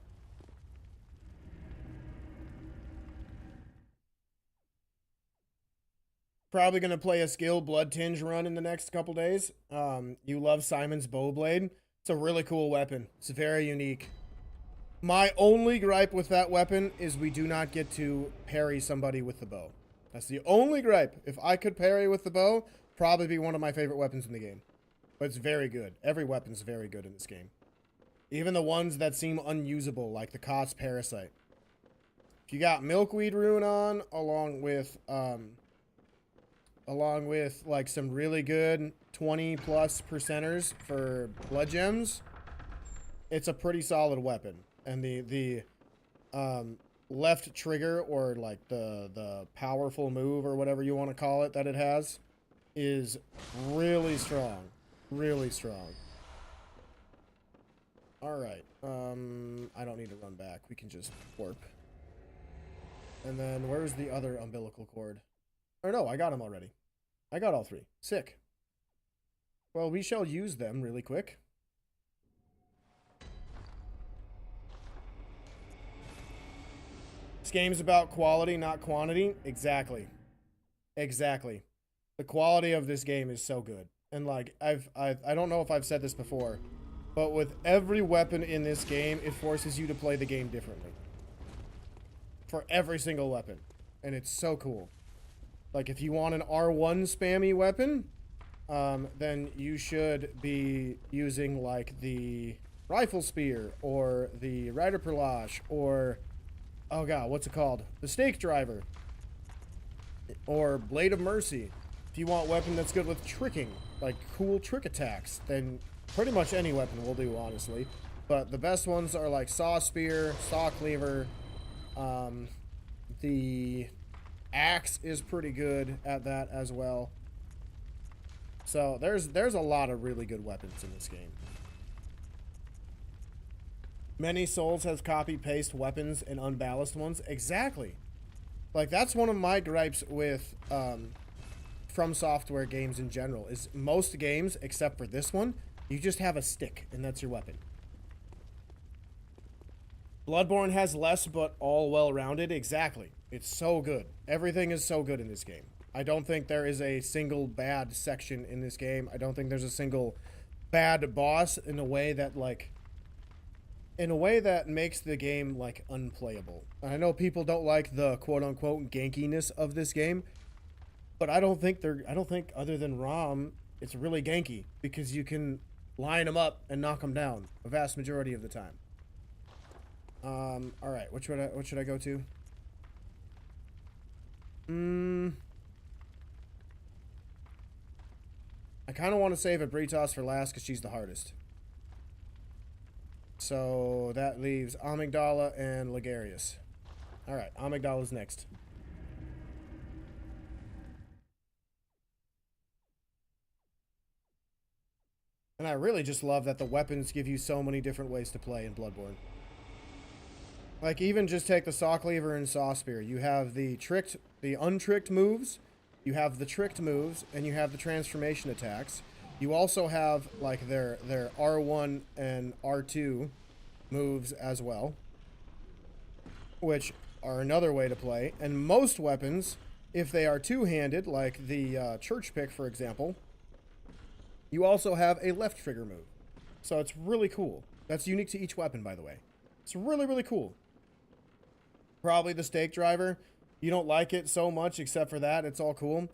Probably going to play a skill blood tinge run in the next couple days. You love Simon's bow blade. It's a really cool weapon. It's very unique. My only gripe with that weapon is we do not get to parry somebody with the bow. That's the only gripe. If I could parry with the bow, probably be one of my favorite weapons in the game. But it's very good. Every weapon's very good in this game. Even the ones that seem unusable, like the Kot's Parasite. If you got Milkweed Rune on, along with like some really good 20 plus percenters for blood gems, it's a pretty solid weapon. And the left trigger, or like the powerful move or whatever you want to call it that it has, is really strong. Really strong. Alright. I don't need to run back. We can just warp. And then where's the other umbilical cord? Or no, I got them already. I got all three. Sick. Well, we shall use them really quick. This game's about quality, not quantity. Exactly. Exactly. The quality of this game is so good. And like, I don't know if I've said this before, but with every weapon in this game, it forces you to play the game differently. For every single weapon. And it's so cool. Like, if you want an R1 spammy weapon, then you should be using, like, the Rifle Spear, or the Rider Perlash, or, oh god, what's it called? The Stake Driver. Or Blade of Mercy. If you want a weapon that's good with tricking, like cool trick attacks, then pretty much any weapon will do, honestly. But the best ones are like Saw Spear, Saw Cleaver. The Axe is pretty good at that as well. So there's a lot of really good weapons in this game. Many Souls has copy-paste weapons and unbalanced ones. Exactly. Like, that's one of my gripes with From Software games in general, is most games, except for this one, you just have a stick, and that's your weapon. Bloodborne has less, but all well-rounded. Exactly. It's so good. Everything is so good in this game. I don't think there is a single bad section in this game. I don't think there's a single bad boss in a way that, like, makes the game, like, unplayable. I know people don't like the quote-unquote gankiness of this game, but I don't think other than Rom, it's really ganky, because you can line them up and knock them down a vast majority of the time. All right, what should I go to? I kind of want to save Abritos for last because she's the hardest. So that leaves Amygdala and Ligarius. All right, Amygdala's next. And I really just love that the weapons give you so many different ways to play in Bloodborne. Like, even just take the Saw Cleaver and Saw Spear. You have the untricked moves, you have the tricked moves, and you have the transformation attacks. You also have, like, their R1 and R2 moves as well, which are another way to play. And most weapons, if they are two-handed, like the Church Pick, for example, you also have a left trigger move. So it's really cool. That's unique to each weapon, by the way. It's really, really cool. Probably the Stake Driver. You don't like it so much, except for that. It's all cool.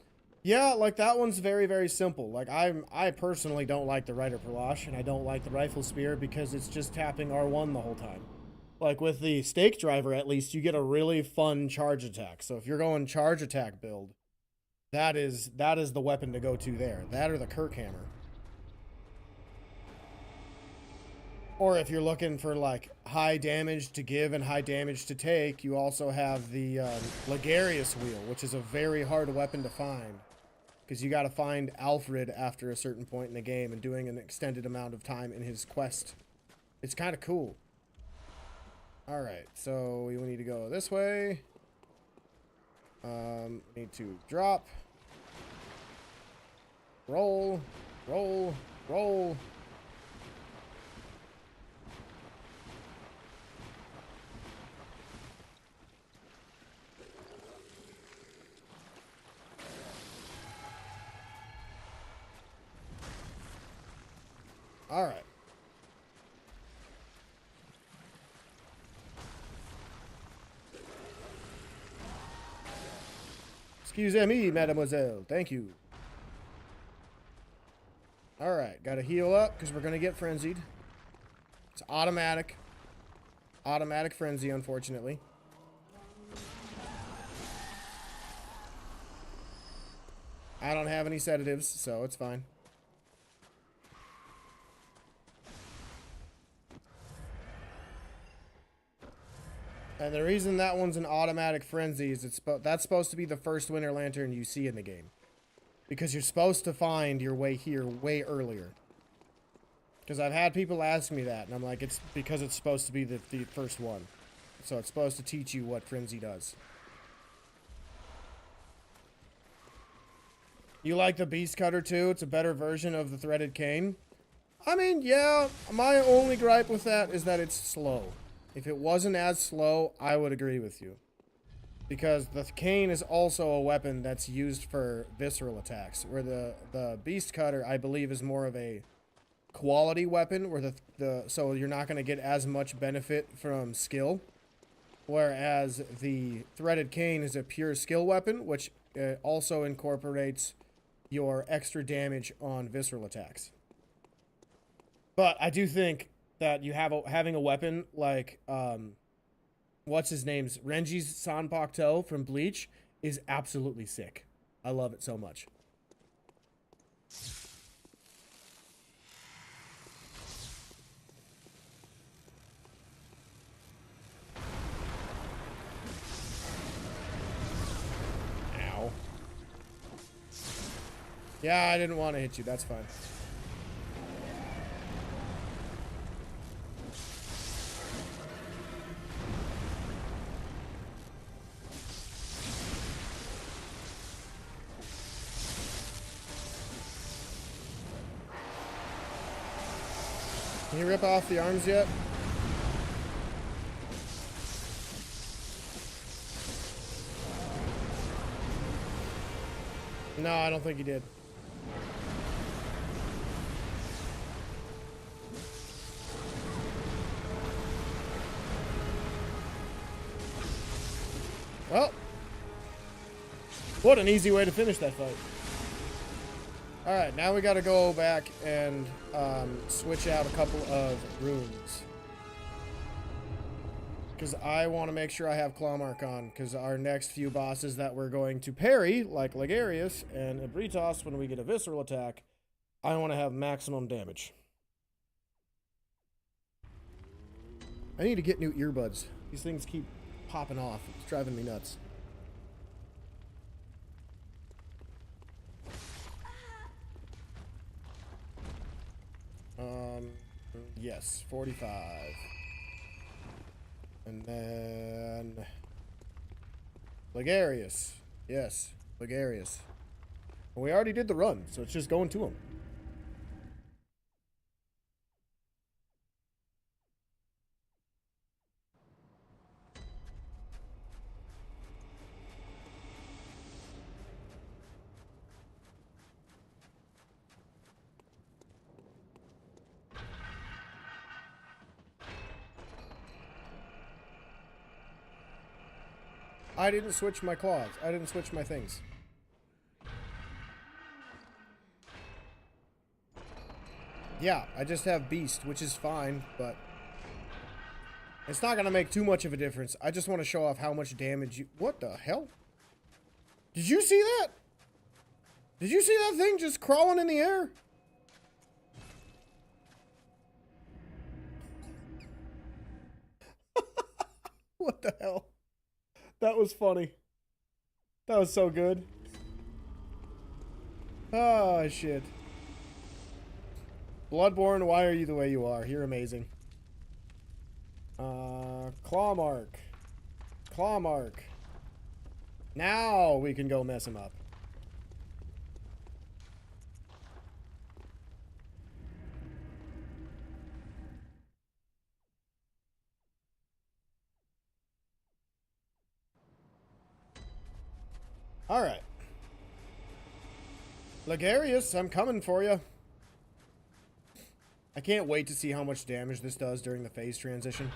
Yeah, like that one's very, very simple. Like I personally don't like the Rider Perlash, and I don't like the Rifle Spear because it's just tapping R1 the whole time. Like with the Stake Driver, at least you get a really fun charge attack. So if you're going charge attack build, that is the weapon to go to there. That or the Kirk Hammer. Or if you're looking for like high damage to give and high damage to take, you also have the Ligarius Wheel, which is a very hard weapon to find. Because you got to find Alfred after a certain point in the game and doing an extended amount of time in his quest. It's kind of cool. Alright, so we need to go this way. Need to drop. Roll. Roll. Roll. Alright. Excuse me, mademoiselle. Thank you. Alright, gotta heal up because we're gonna get frenzied. It's automatic. Automatic frenzy, unfortunately. I don't have any sedatives, so it's fine. And the reason that one's an automatic frenzy is that's supposed to be the first Winter Lantern you see in the game. Because you're supposed to find your way here way earlier. Because I've had people ask me that, and I'm like, it's because it's supposed to be the first one. So it's supposed to teach you what frenzy does. You like the Beast Cutter too? It's a better version of the Threaded Cane. I mean, yeah, my only gripe with that is that it's slow. If it wasn't as slow, I would agree with you. Because the cane is also a weapon that's used for visceral attacks, where the Beast Cutter, I believe, is more of a quality weapon, where so you're not going to get as much benefit from skill. Whereas the Threaded Cane is a pure skill weapon, which also incorporates your extra damage on visceral attacks. But I do think that having a weapon like what's his name's Renji's Sanpokto from Bleach is absolutely sick. I love it so much. Ow. Yeah, I didn't want to hit you. That's fine. Can you rip off the arms yet? No, I don't think he did. Well, what an easy way to finish that fight. Alright, now we gotta go back and switch out a couple of runes. Because I want to make sure I have Claw Mark on, because our next few bosses that we're going to parry, like Ligarius and Ebritos, when we get a visceral attack, I want to have maximum damage. I need to get new earbuds. These things keep popping off. It's driving me nuts. Yes, 45. And then Ligarius. Yes, Ligarius. Well, we already did the run, so it's just going to him. I didn't switch my claws. I didn't switch my things. Yeah, I just have Beast, which is fine, but it's not going to make too much of a difference. I just want to show off how much damage you... What the hell? Did you see that? Did you see that thing just crawling in the air? What the hell? That was funny. That was so good. Oh, shit. Bloodborne, why are you the way you are? You're amazing. Claw mark. Claw mark. Now we can go mess him up. Alright. Ligarius, I'm coming for you. I can't wait to see how much damage this does during the phase transition.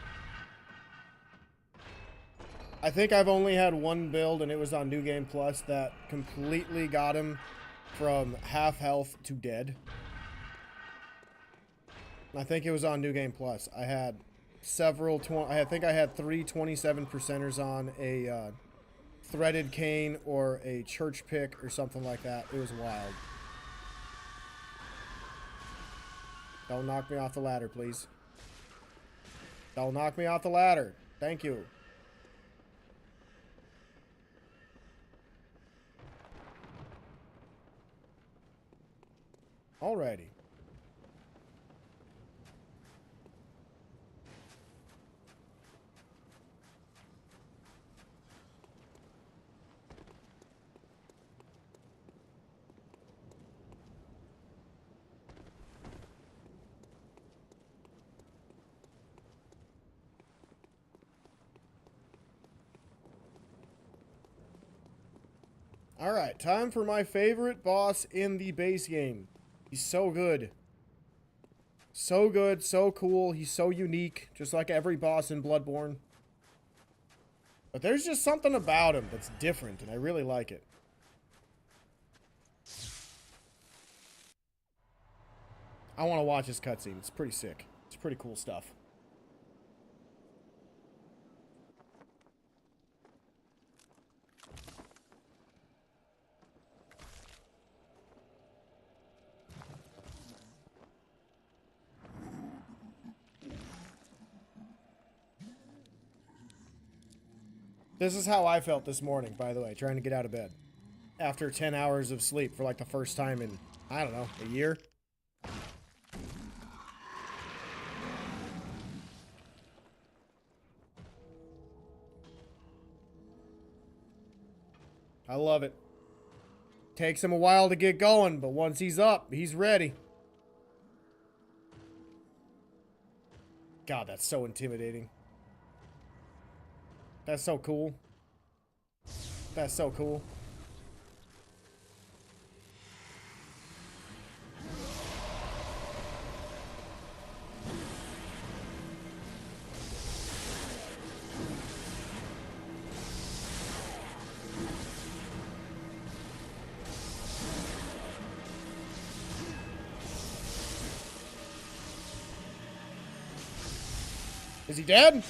I think I've only had one build, and it was on New Game Plus, that completely got him from half health to dead. I think it was on New Game Plus. I had several... I think I had 3 27%ers on a threaded cane or a church pick or something like that. It was wild. Don't knock me off the ladder, please. Don't knock me off the ladder. Thank you. Alrighty. Alright, time for my favorite boss in the base game. He's so good. So good, so cool. He's so unique, just like every boss in Bloodborne. But there's just something about him that's different, and I really like it. I want to watch his cutscene. It's pretty sick. It's pretty cool stuff. This is how I felt this morning, by the way, trying to get out of bed. After 10 hours of sleep for like the first time in, I don't know, a year. I love it. Takes him a while to get going, but once he's up, he's ready. God, that's so intimidating. That's so cool. That's so cool. Is he dead?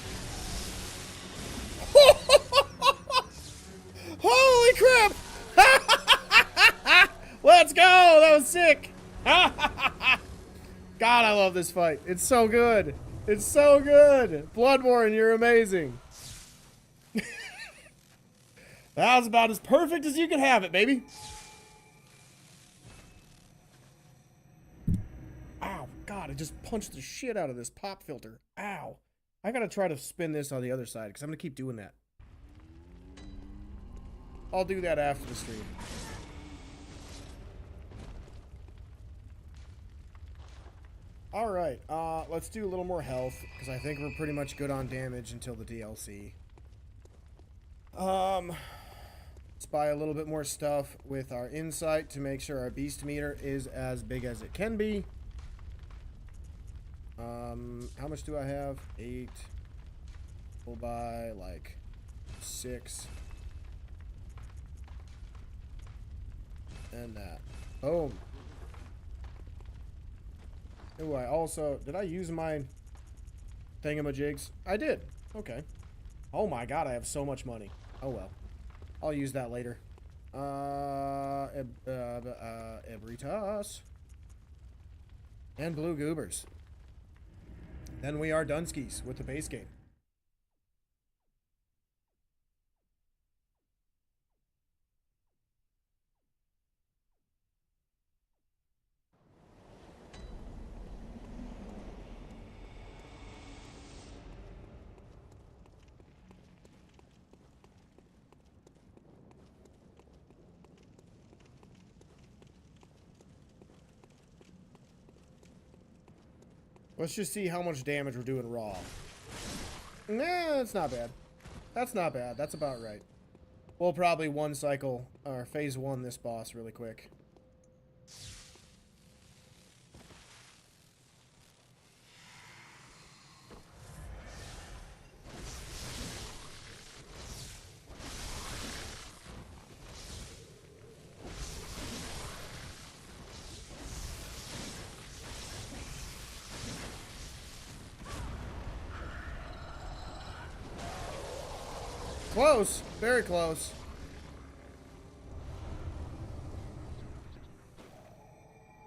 Holy crap! Let's go! That was sick! God, I love this fight. It's so good. It's so good. Bloodborne, you're amazing. That was about as perfect as you could have it, baby. Ow, God, I just punched the shit out of this pop filter. Ow. I gotta try to spin this on the other side, because I'm gonna keep doing that. I'll do that after the stream. Alright, let's do a little more health, because I think we're pretty much good on damage until the DLC. Let's buy a little bit more stuff with our insight to make sure our beast meter is as big as it can be. How much do I have? 8. We'll buy like 6. And that. Boom. Ooh, I also... Did I use my thingamajigs? I did. Okay. Oh my god, I have so much money. Oh well. I'll use that later. Ebritas. And blue goobers. Then we are Dunskies with the base game. Let's just see how much damage we're doing raw. Nah, that's not bad. That's not bad. That's about right. We'll probably one cycle, or phase one this boss really quick. Close. Very close.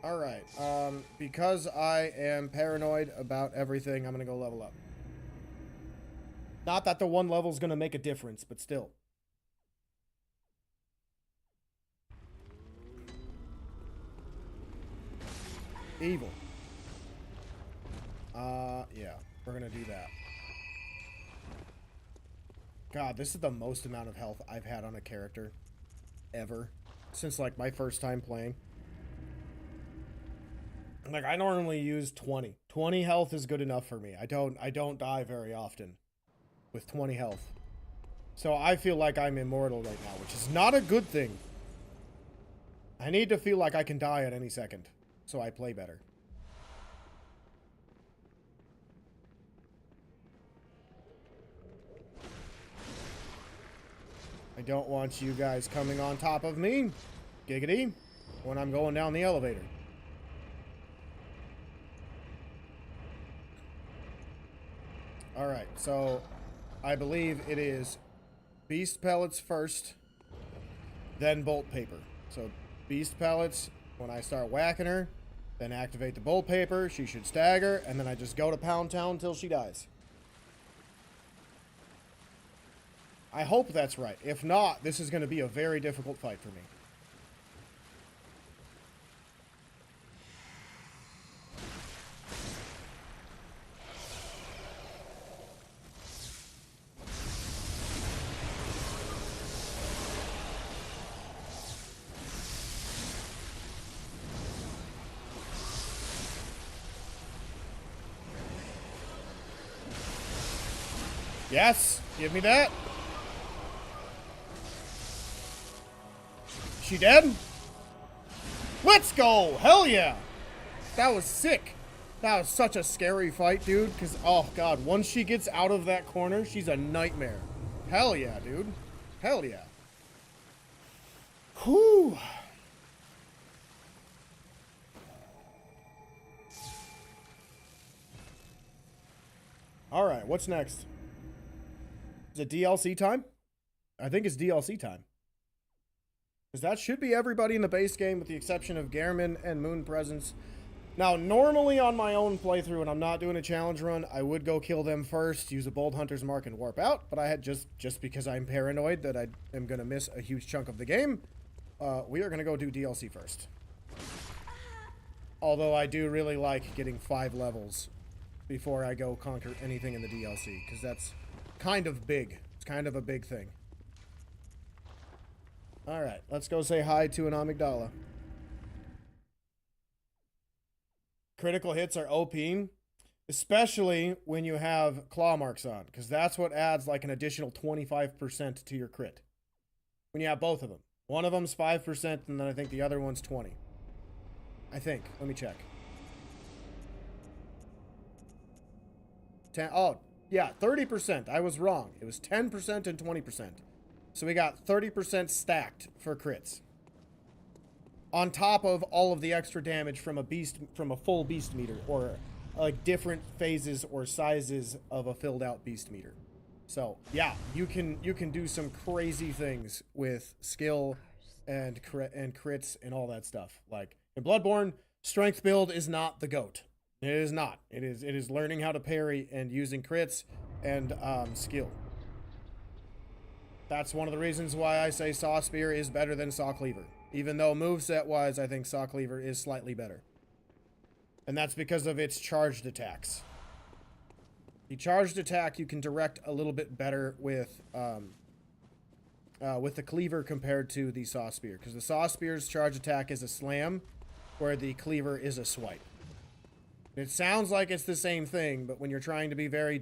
Alright, because I am paranoid about everything, I'm gonna go level up. Not that the one level's gonna make a difference, but still. Evil. Yeah, we're gonna do that. God, this is the most amount of health I've had on a character ever since like my first time playing. Like I normally use 20. 20 health is good enough for me. I don't die very often with 20 health. So I feel like I'm immortal right now, which is not a good thing. I need to feel like I can die at any second so I play better. I don't want you guys coming on top of me, giggity, when I'm going down the elevator. Alright, so I believe it is beast pellets first, then bolt paper. So beast pellets, when I start whacking her, then activate the bolt paper, she should stagger, and then I just go to Pound Town till she dies. I hope that's right. If not, this is going to be a very difficult fight for me. Yes, give me that. She dead? Let's go! Hell yeah! That was sick. That was such a scary fight, dude. Because, oh god, once she gets out of that corner, she's a nightmare. Hell yeah, dude. Hell yeah. Whew. Alright, what's next? Is it DLC time? I think it's DLC time. Because that should be everybody in the base game with the exception of Gehrman and Moon Presence. Now, normally on my own playthrough, when I'm not doing a challenge run, I would go kill them first, use a Bold Hunter's Mark, and warp out. But I had just because I'm paranoid that I am going to miss a huge chunk of the game, we are going to go do DLC first. Although I do really like getting 5 levels before I go conquer anything in the DLC, because that's kind of big. It's kind of a big thing. Alright, let's go say hi to an amygdala. Critical hits are OP, especially when you have claw marks on, because that's what adds like an additional 25% to your crit. When you have both of them. One of them's 5%, and then I think the other one's 20. I think. Let me check. 10. Oh, yeah, 30%. I was wrong. It was 10% and 20%. So we got 30% stacked for crits. on top of all of the extra damage from a full beast meter, or like different phases or sizes of a filled out beast meter. So yeah, you can do some crazy things with skill and crits and all that stuff. Like in Bloodborne, strength build is not the GOAT. It is not. It is learning how to parry and using crits and skill. That's one of the reasons why I say Saw Spear is better than Saw Cleaver. Even though moveset-wise, I think Saw Cleaver is slightly better. And that's because of its charged attacks. The charged attack you can direct a little bit better with the Cleaver compared to the Saw Spear. Because the Saw Spear's charge attack is a slam, where the Cleaver is a swipe. It sounds like it's the same thing, but when you're trying to be very,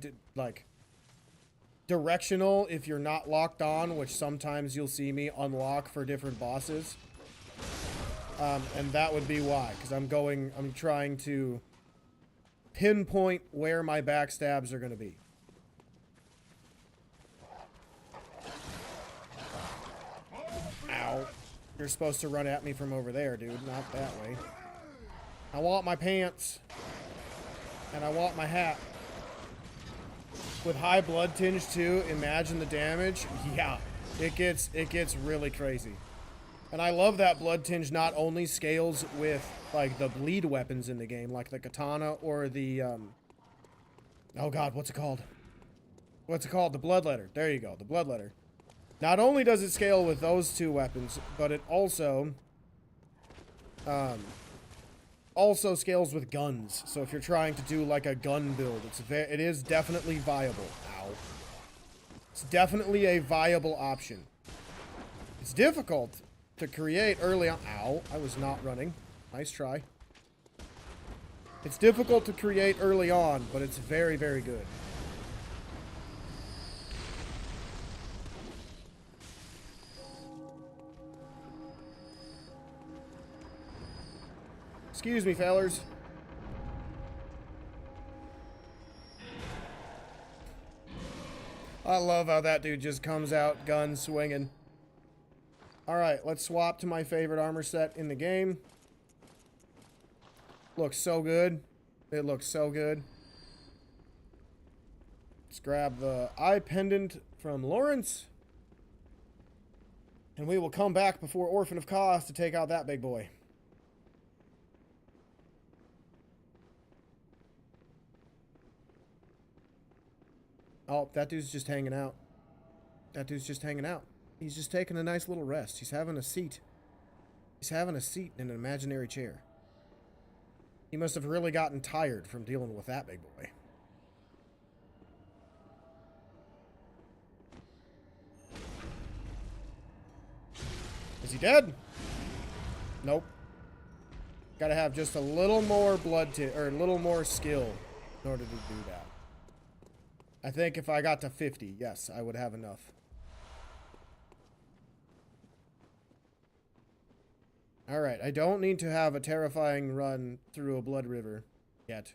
directional, if you're not locked on, which sometimes you'll see me unlock for different bosses, and that would be why, because I'm trying to pinpoint where my backstabs are going to be. Ow. You're supposed to run at me from over there, dude, not that way. I want my pants. And I want my hat. With high blood tinge too, imagine the damage. Yeah, it gets really crazy. And I love that blood tinge not only scales with like the bleed weapons in the game, like the katana or the oh god, what's it called? What's it called? The bloodletter. There you go, the bloodletter. Not only does it scale with those two weapons, but it also scales with guns. So if you're trying to do like a gun build, it is definitely viable. Ow. It's definitely a viable option. It's difficult to create early on. Ow, I was not running. Nice try. It's difficult to create early on, but it's very, very good. Excuse me, fellers. I love how that dude just comes out gun swinging. Alright, let's swap to my favorite armor set in the game. Looks so good. It looks so good. Let's grab the eye pendant from Lawrence. And we will come back before Orphan of Kos to take out that big boy. Oh, that dude's just hanging out. That dude's just hanging out. He's just taking a nice little rest. He's having a seat. He's having a seat in an imaginary chair. He must have really gotten tired from dealing with that big boy. Is he dead? Nope. Gotta have just a little more or a little more skill in order to do that. I think if I got to 50, yes, I would have enough. Alright, I don't need to have a terrifying run through a blood river yet.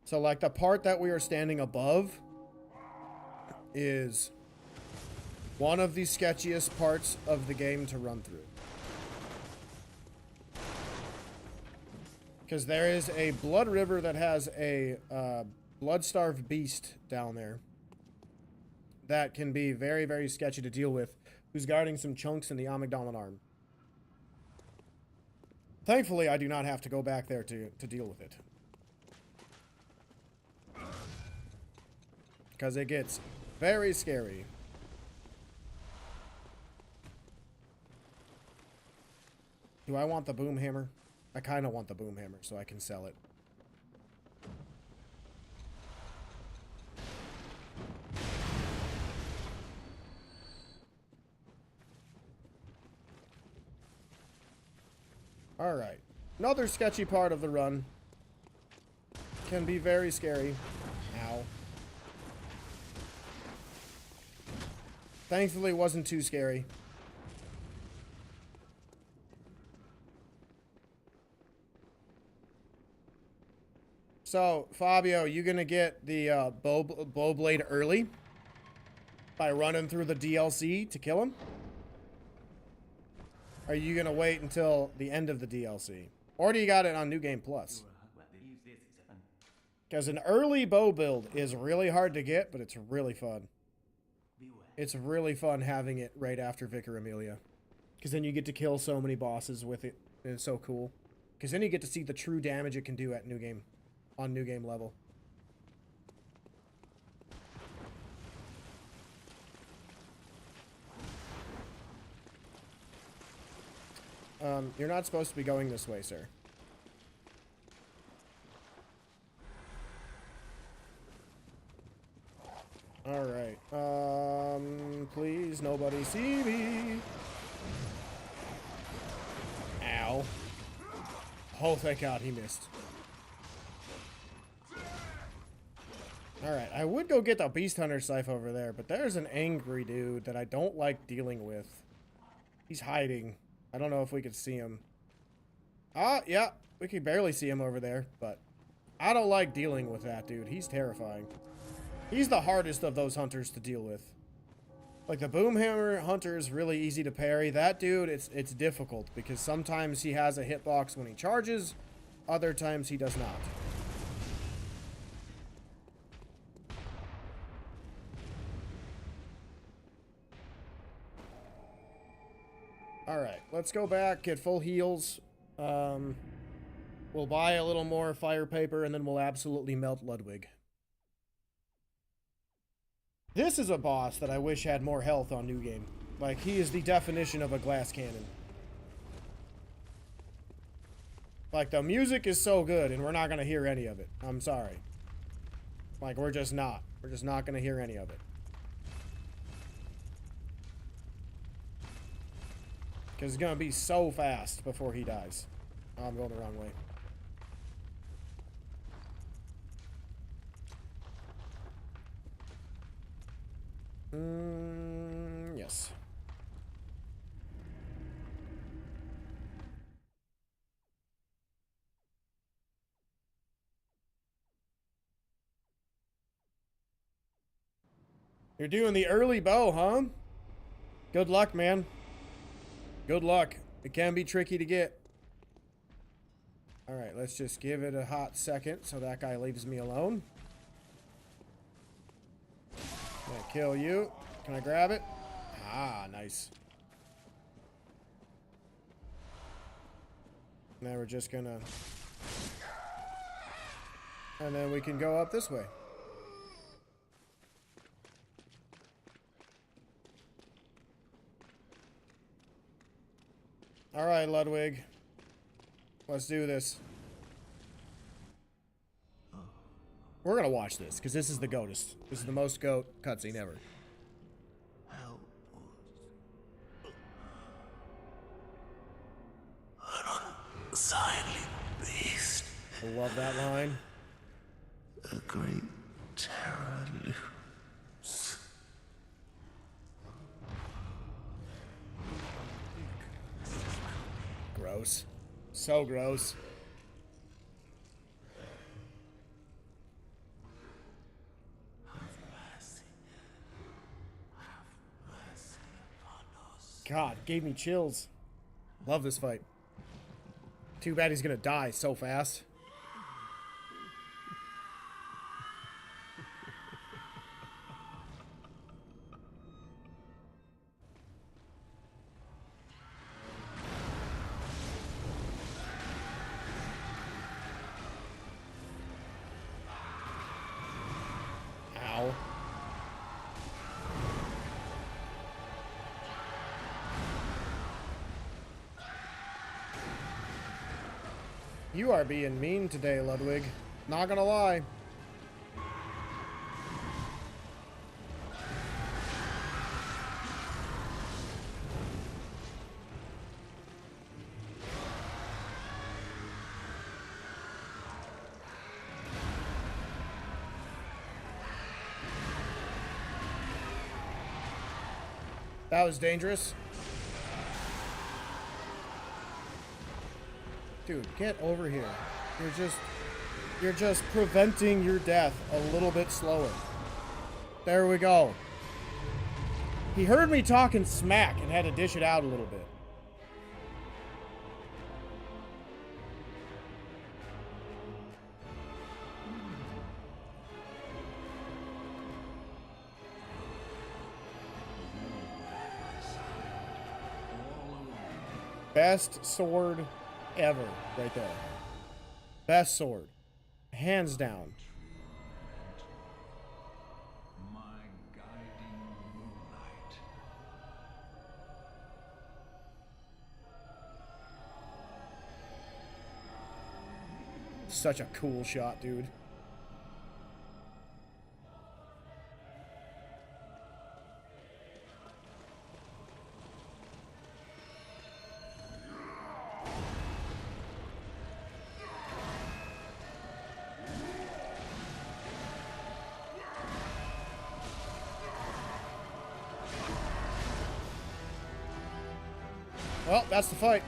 So, like, the part that we are standing above is one of the sketchiest parts of the game to run through. Because there is a blood river that has a blood-starved beast down there that can be very, very sketchy to deal with, who's guarding some chunks in the amygdalan arm. Thankfully, I do not have to go back there to deal with it. Because it gets very scary. Do I want the boom hammer? I kind of want the boom hammer so I can sell it. Alright. Another sketchy part of the run. Can be very scary. Ow. Thankfully, it wasn't too scary. So, Fabio, you gonna get the bow blade early? By running through the DLC to kill him? are you going to wait until the end of the DLC? Or do you got it on New Game Plus? Because an early bow build is really hard to get, but it's really fun. It's really fun having it right after Vicar Amelia. Because then you get to kill so many bosses with it. And it's so cool. Because then you get to see the true damage it can do at New Game. On New Game level. You're not supposed to be going this way, sir. Alright. Please, nobody see me. Ow. Oh, thank God he missed. Alright, I would go get the Beast Hunter Scythe over there, but there's an angry dude that I don't like dealing with. He's hiding. I don't know if we could see him. Ah, yeah, we can barely see him over there, but I don't like dealing with that dude. He's terrifying. He's the hardest of those hunters to deal with. Like, the Boomhammer Hunter is really easy to parry. That dude, it's difficult, because sometimes he has a hitbox when he charges, other times he does not. Alright, let's go back, get full heals. We'll buy a little more fire paper, and then we'll absolutely melt Ludwig. This is a boss that I wish had more health on New Game. Like, he is the definition of a glass cannon. Like, the music is so good, and we're not going to hear any of it. I'm sorry. Like, we're just not. We're just not going to hear any of it. Because it's going to be so fast before he dies. Oh, I'm going the wrong way. Yes. You're doing the early bow, huh? Good luck, man. Good luck. It can be tricky to get. Alright, let's just give it a hot second so that guy leaves me alone. I'm gonna kill you. Can I grab it? Ah, nice. Now we're just gonna... And then we can go up this way. Alright, Ludwig. Let's do this. We're gonna watch this, because this is the goatest. This is the most goat cutscene ever. Help us. An unsightly beast. I love that line. A great terror looms. Gross. So gross. God, gave me chills. Love this fight. Too bad he's gonna die so fast. Ow. You are being mean today, Ludwig. Not gonna lie. That was dangerous. Dude, get over here. You're just preventing your death a little bit slower. There we go. He heard me talking smack and had to dish it out a little bit. Best sword ever, right there. Best sword. Hands down. My guiding moonlight. Such a cool shot, dude. Well, that's the fight.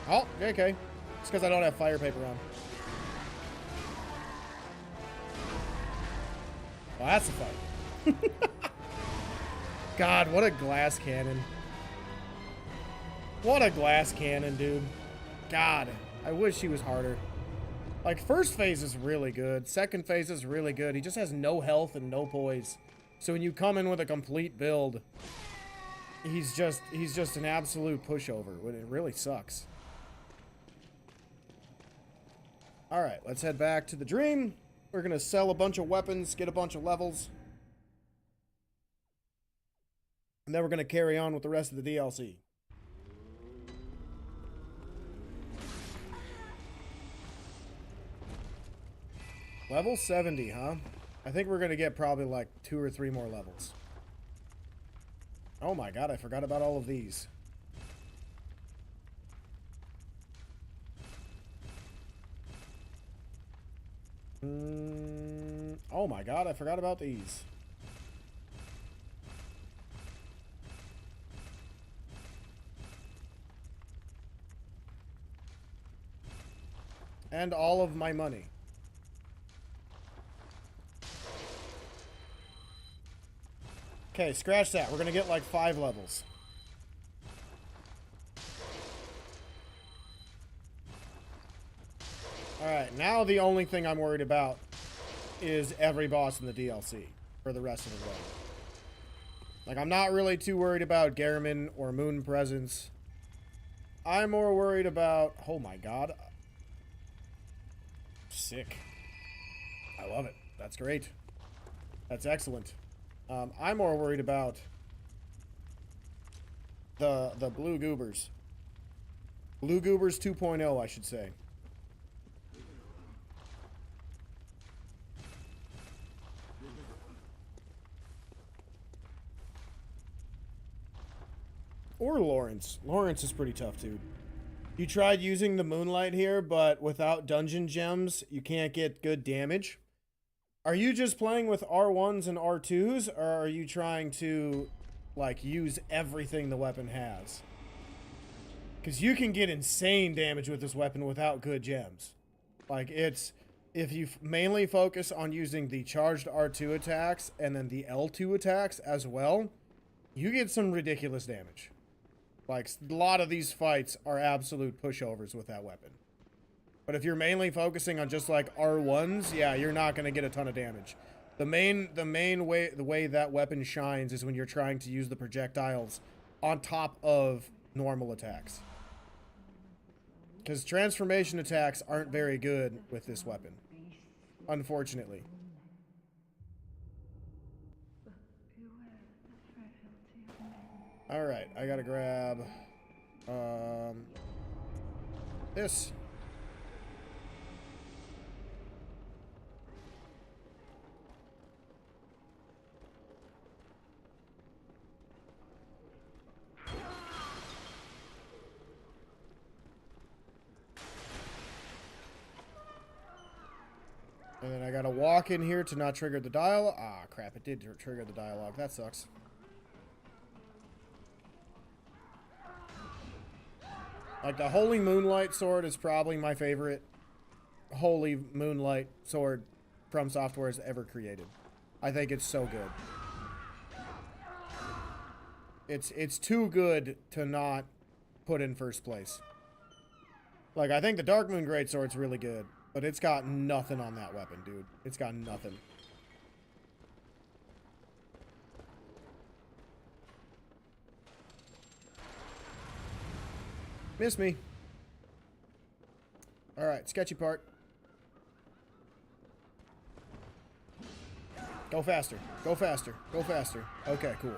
Oh, okay. It's because I don't have fire paper on. Well, that's the fight. God, what a glass cannon. What a glass cannon, dude. God, I wish he was harder. Like, first phase is really good. Second phase is really good. He just has no health and no poise. So when you come in with a complete build, he's just an absolute pushover. It really sucks. Alright, let's head back to the dream. We're gonna sell a bunch of weapons, get a bunch of levels. And then we're gonna carry on with the rest of the DLC. Level 70, huh? I think we're gonna get probably like 2 or 3 more levels. Oh my god, I forgot about all of these. Oh my god, I forgot about these. And all of my money. Okay, scratch that. We're gonna get like 5 levels. Alright, now the only thing I'm worried about is every boss in the DLC for the rest of the run. Like, I'm not really too worried about Garamond or Moon Presence. I'm more worried about... Oh my god. Sick. I love it. That's great. That's excellent. I'm more worried about the Blue Goobers. Blue Goobers 2.0, I should say. Or Lawrence. Lawrence is pretty tough, too. You tried using the Moonlight here, but without dungeon gems, you can't get good damage. Are you just playing with R1s and R2s, or are you trying to, like, use everything the weapon has? Because you can get insane damage with this weapon without good gems. Like, it's... If you mainly focus on using the charged R2 attacks and then the L2 attacks as well, you get some ridiculous damage. Like, a lot of these fights are absolute pushovers with that weapon. But if you're mainly focusing on just like R1s, yeah, you're not going to get a ton of damage. The main way that weapon shines is when you're trying to use the projectiles on top of normal attacks. Because transformation attacks aren't very good with this weapon, unfortunately. Alright, I gotta grab this. And then I gotta walk in here to not trigger the dialogue. Ah, crap, it did trigger the dialogue. That sucks. Like, the Holy Moonlight Sword is probably my favorite Holy Moonlight Sword From Software has ever created. I think it's so good. It's too good to not put in first place. Like, I think the Dark Moon Greatsword's really good, but it's got nothing on that weapon, dude. It's got nothing. Miss me. Alright, sketchy part. Go faster. Go faster. Go faster. Okay, cool.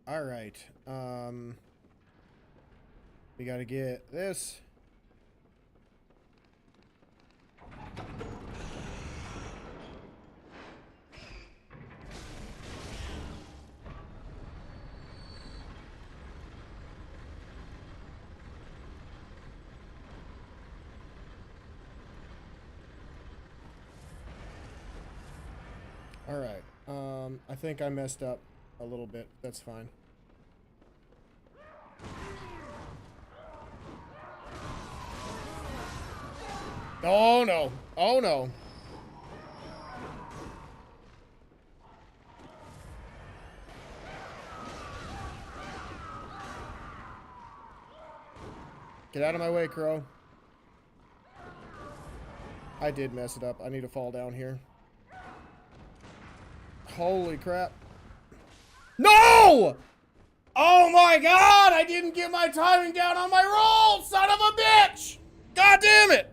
Alright. We gotta get this. Alright, I think I messed up a little bit. That's fine. Oh no! Oh no! Get out of my way, Crow. I did mess it up. I need to fall down here. Holy crap. No! Oh my god! I didn't get my timing down on my roll! Son of a bitch! God damn it!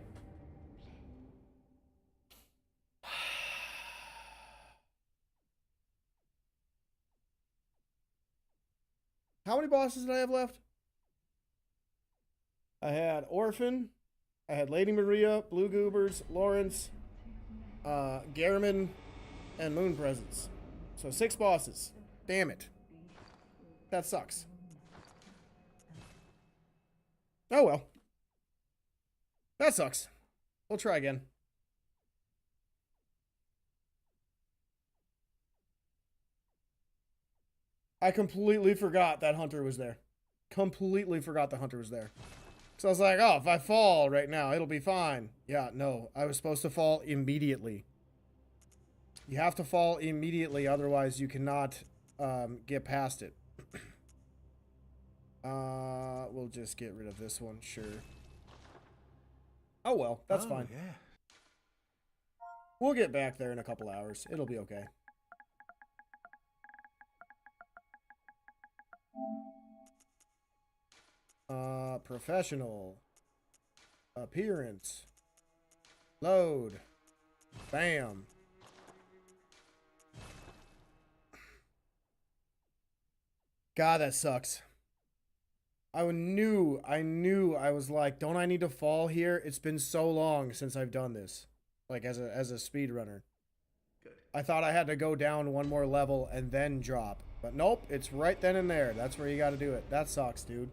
How many bosses did I have left? I had Orphan. I had Lady Maria, Blue Goobers, Lawrence, Garamond, and Moon Presence. So 6 bosses. Damn it. That sucks. Oh well. That sucks. We'll try again. I completely forgot that Hunter was there. Completely forgot the Hunter was there. So I was like, oh, if I fall right now, it'll be fine. Yeah, no. I was supposed to fall immediately. You have to fall immediately, otherwise you cannot get past it. We'll just get rid of this one, sure. Oh well, that's fine. Yeah. We'll get back there in a couple hours. It'll be okay. Professional. Appearance. Load. Bam. God, that sucks. I knew I was like, don't I need to fall here? It's been so long since I've done this. Like as a speedrunner. Good. I thought I had to go down one more level and then drop. But nope, it's right then and there. That's where you gotta do it. That sucks, dude.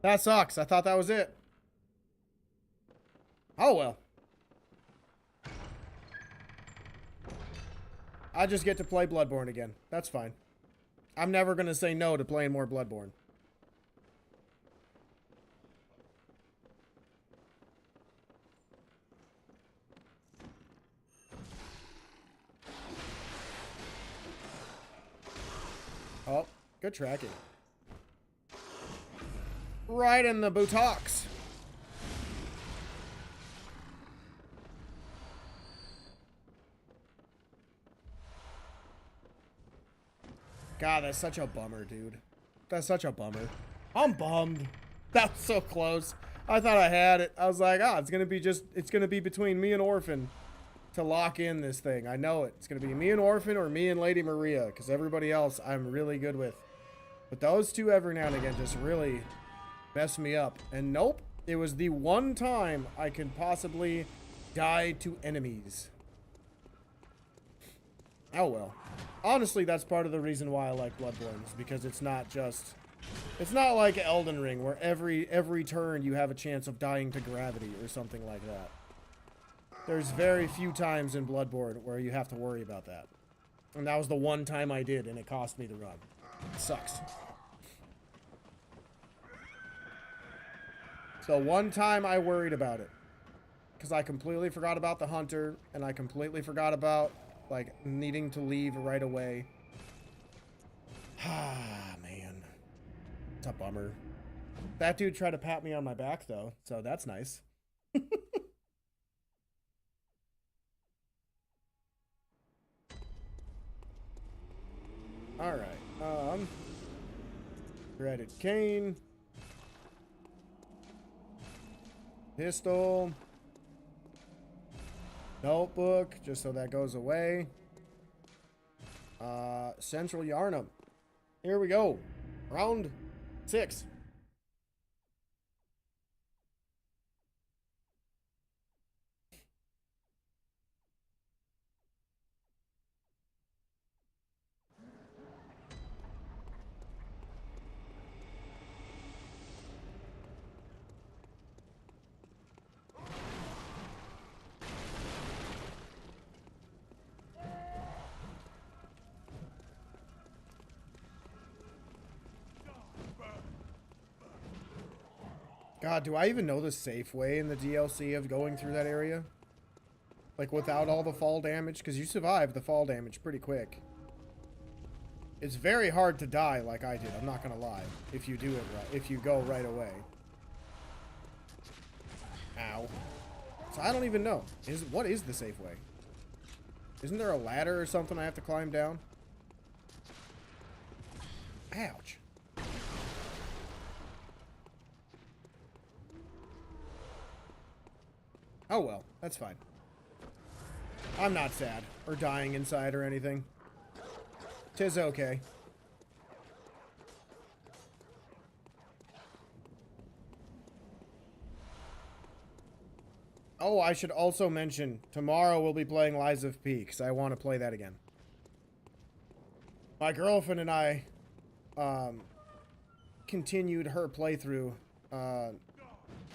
That sucks. I thought that was it. Oh well. I just get to play Bloodborne again. That's fine. I'm never gonna say no to playing more Bloodborne. Oh, good tracking. Right in the buttocks. God, that's such a bummer, dude. That's such a bummer. I'm bummed. That was so close. I thought I had it. I was like, it's gonna be between me and Orphan to lock in this thing. I know it. It's gonna be me and Orphan or me and Lady Maria, because everybody else I'm really good with. But those two every now and again just really mess me up. And nope, it was the one time I could possibly die to enemies. Oh well. Honestly, that's part of the reason why I like Bloodborne, is because it's not like Elden Ring, where every turn you have a chance of dying to gravity or something like that. There's very few times in Bloodborne where you have to worry about that. And that was the one time I did, and it cost me the run. It sucks. So one time I worried about it. Because I completely forgot about the Hunter, and I completely forgot about, like, needing to leave right away. Ah, man. It's a bummer. That dude tried to pat me on my back, though, so that's nice. Alright, threaded cane. Pistol. Notebook, just so that goes away. Central Yarnum. Here we go. Round 6. God, do I even know the safe way in the DLC of going through that area? Like, without all the fall damage? Because you survive the fall damage pretty quick. It's very hard to die like I did, I'm not gonna lie. If you do it right. If you go right away. Ow. So I don't even know. What is the safe way? Isn't there a ladder or something I have to climb down? Ouch. Oh well, that's fine. I'm not sad, or dying inside or anything. 'Tis okay. Oh, I should also mention, tomorrow we'll be playing Lies of P, because I want to play that again. My girlfriend and I, continued her playthrough,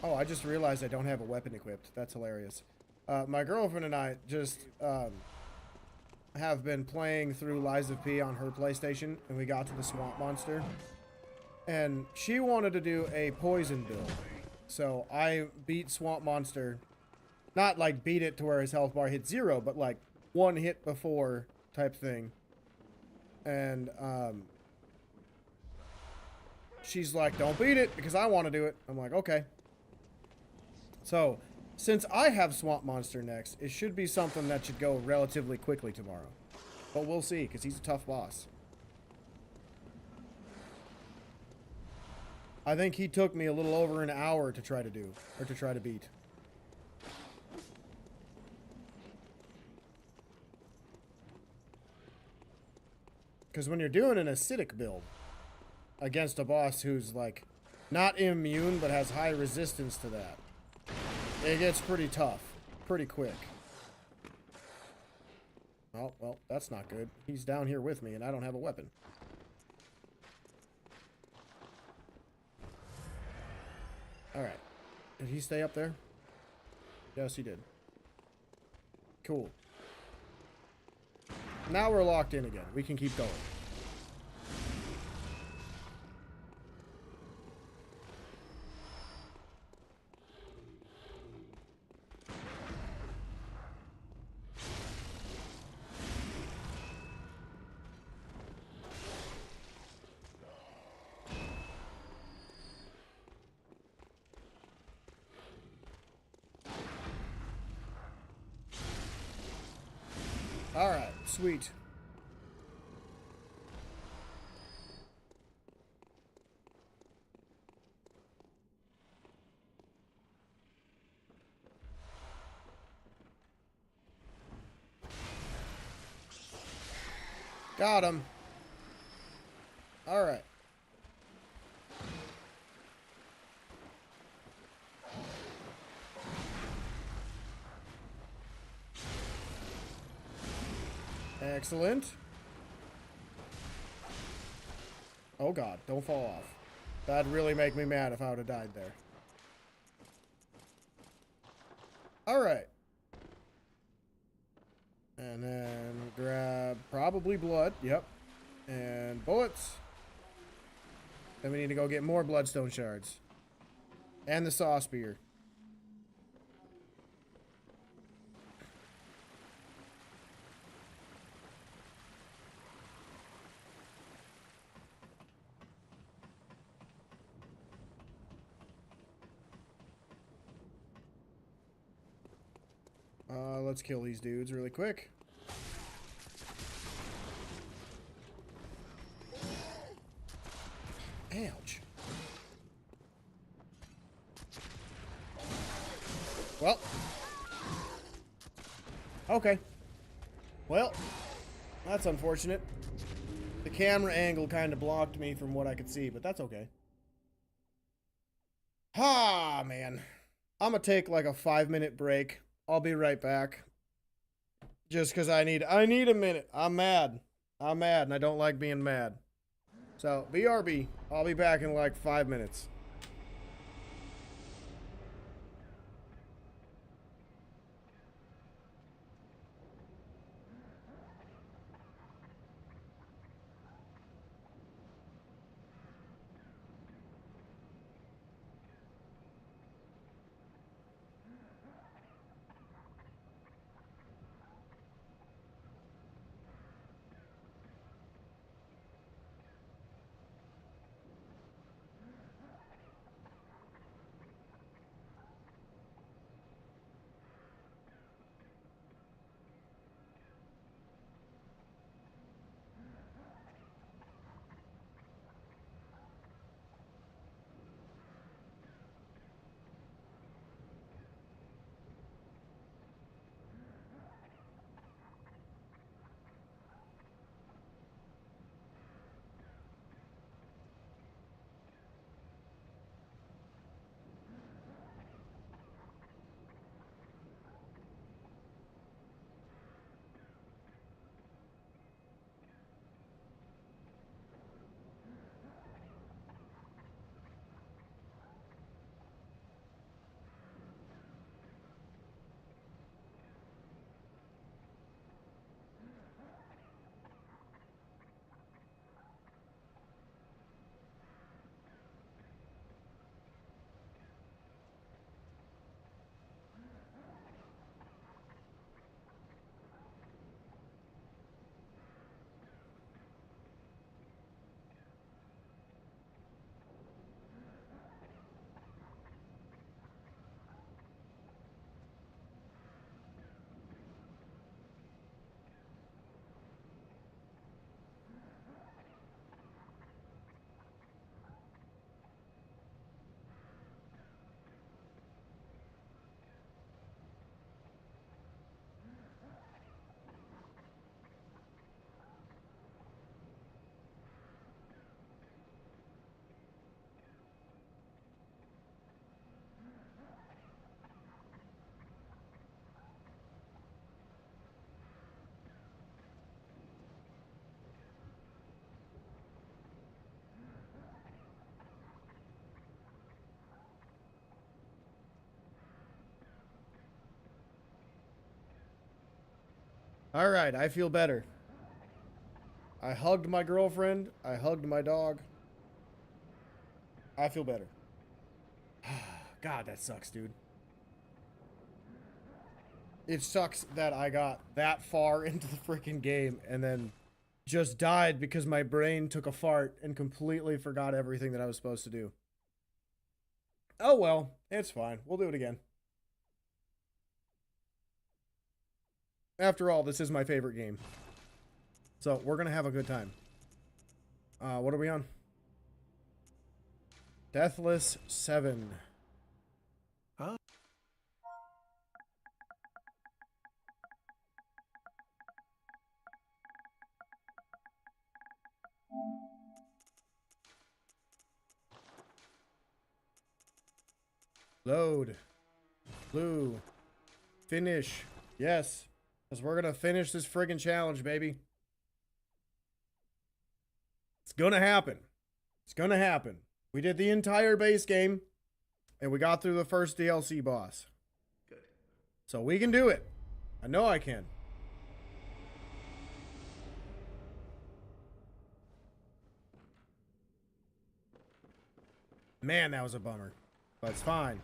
oh, I just realized I don't have a weapon equipped. That's hilarious. My girlfriend and I just have been playing through Lies of P on her PlayStation, and we got to the swamp monster. And she wanted to do a poison build. So I beat swamp monster. Not like beat it to where his health bar hit 0, but like 1 hit before type thing. And she's like, don't beat it because I want to do it. I'm like, okay. So, since I have Swamp Monster next, it should be something that should go relatively quickly tomorrow. But we'll see, because he's a tough boss. I think he took me a little over an hour to try to do, or to try to beat. Because when you're doing an acidic build against a boss who's, like, not immune, but has high resistance to that, it gets pretty tough, pretty quick. Oh, well, that's not good. He's down here with me, and I don't have a weapon. Alright. Did he stay up there? Yes, he did. Cool. Now we're locked in again. We can keep going. Alright, sweet. Got him. Alright. Excellent. Oh god, don't fall off. That'd really make me mad if I would have died there. Alright. And then grab probably blood. Yep. And bullets. Then we need to go get more bloodstone shards. And the saw spear. Let's kill these dudes really quick. Ouch. Well. Okay. Well, that's unfortunate. The camera angle kind of blocked me from what I could see, but that's okay. Ah, man. I'm gonna take like a 5-minute break. I'll be right back. Just because I need a minute. I'm mad. I'm mad, and I don't like being mad. So, BRB. I'll be back in like 5 minutes. All right, I feel better. I hugged my girlfriend. I hugged my dog. I feel better. God, that sucks, dude. It sucks that I got that far into the freaking game and then just died because my brain took a fart and completely forgot everything that I was supposed to do. Oh well, it's fine. We'll do it again. After all, this is my favorite game. So, we're going to have a good time. What are we on? Deathless 7. Huh? Load. Blue. Finish. Yes. Because we're going to finish this friggin' challenge, baby. It's going to happen. It's going to happen. We did the entire base game, and we got through the first DLC boss. Good. So we can do it. I know I can. Man, that was a bummer. But it's fine.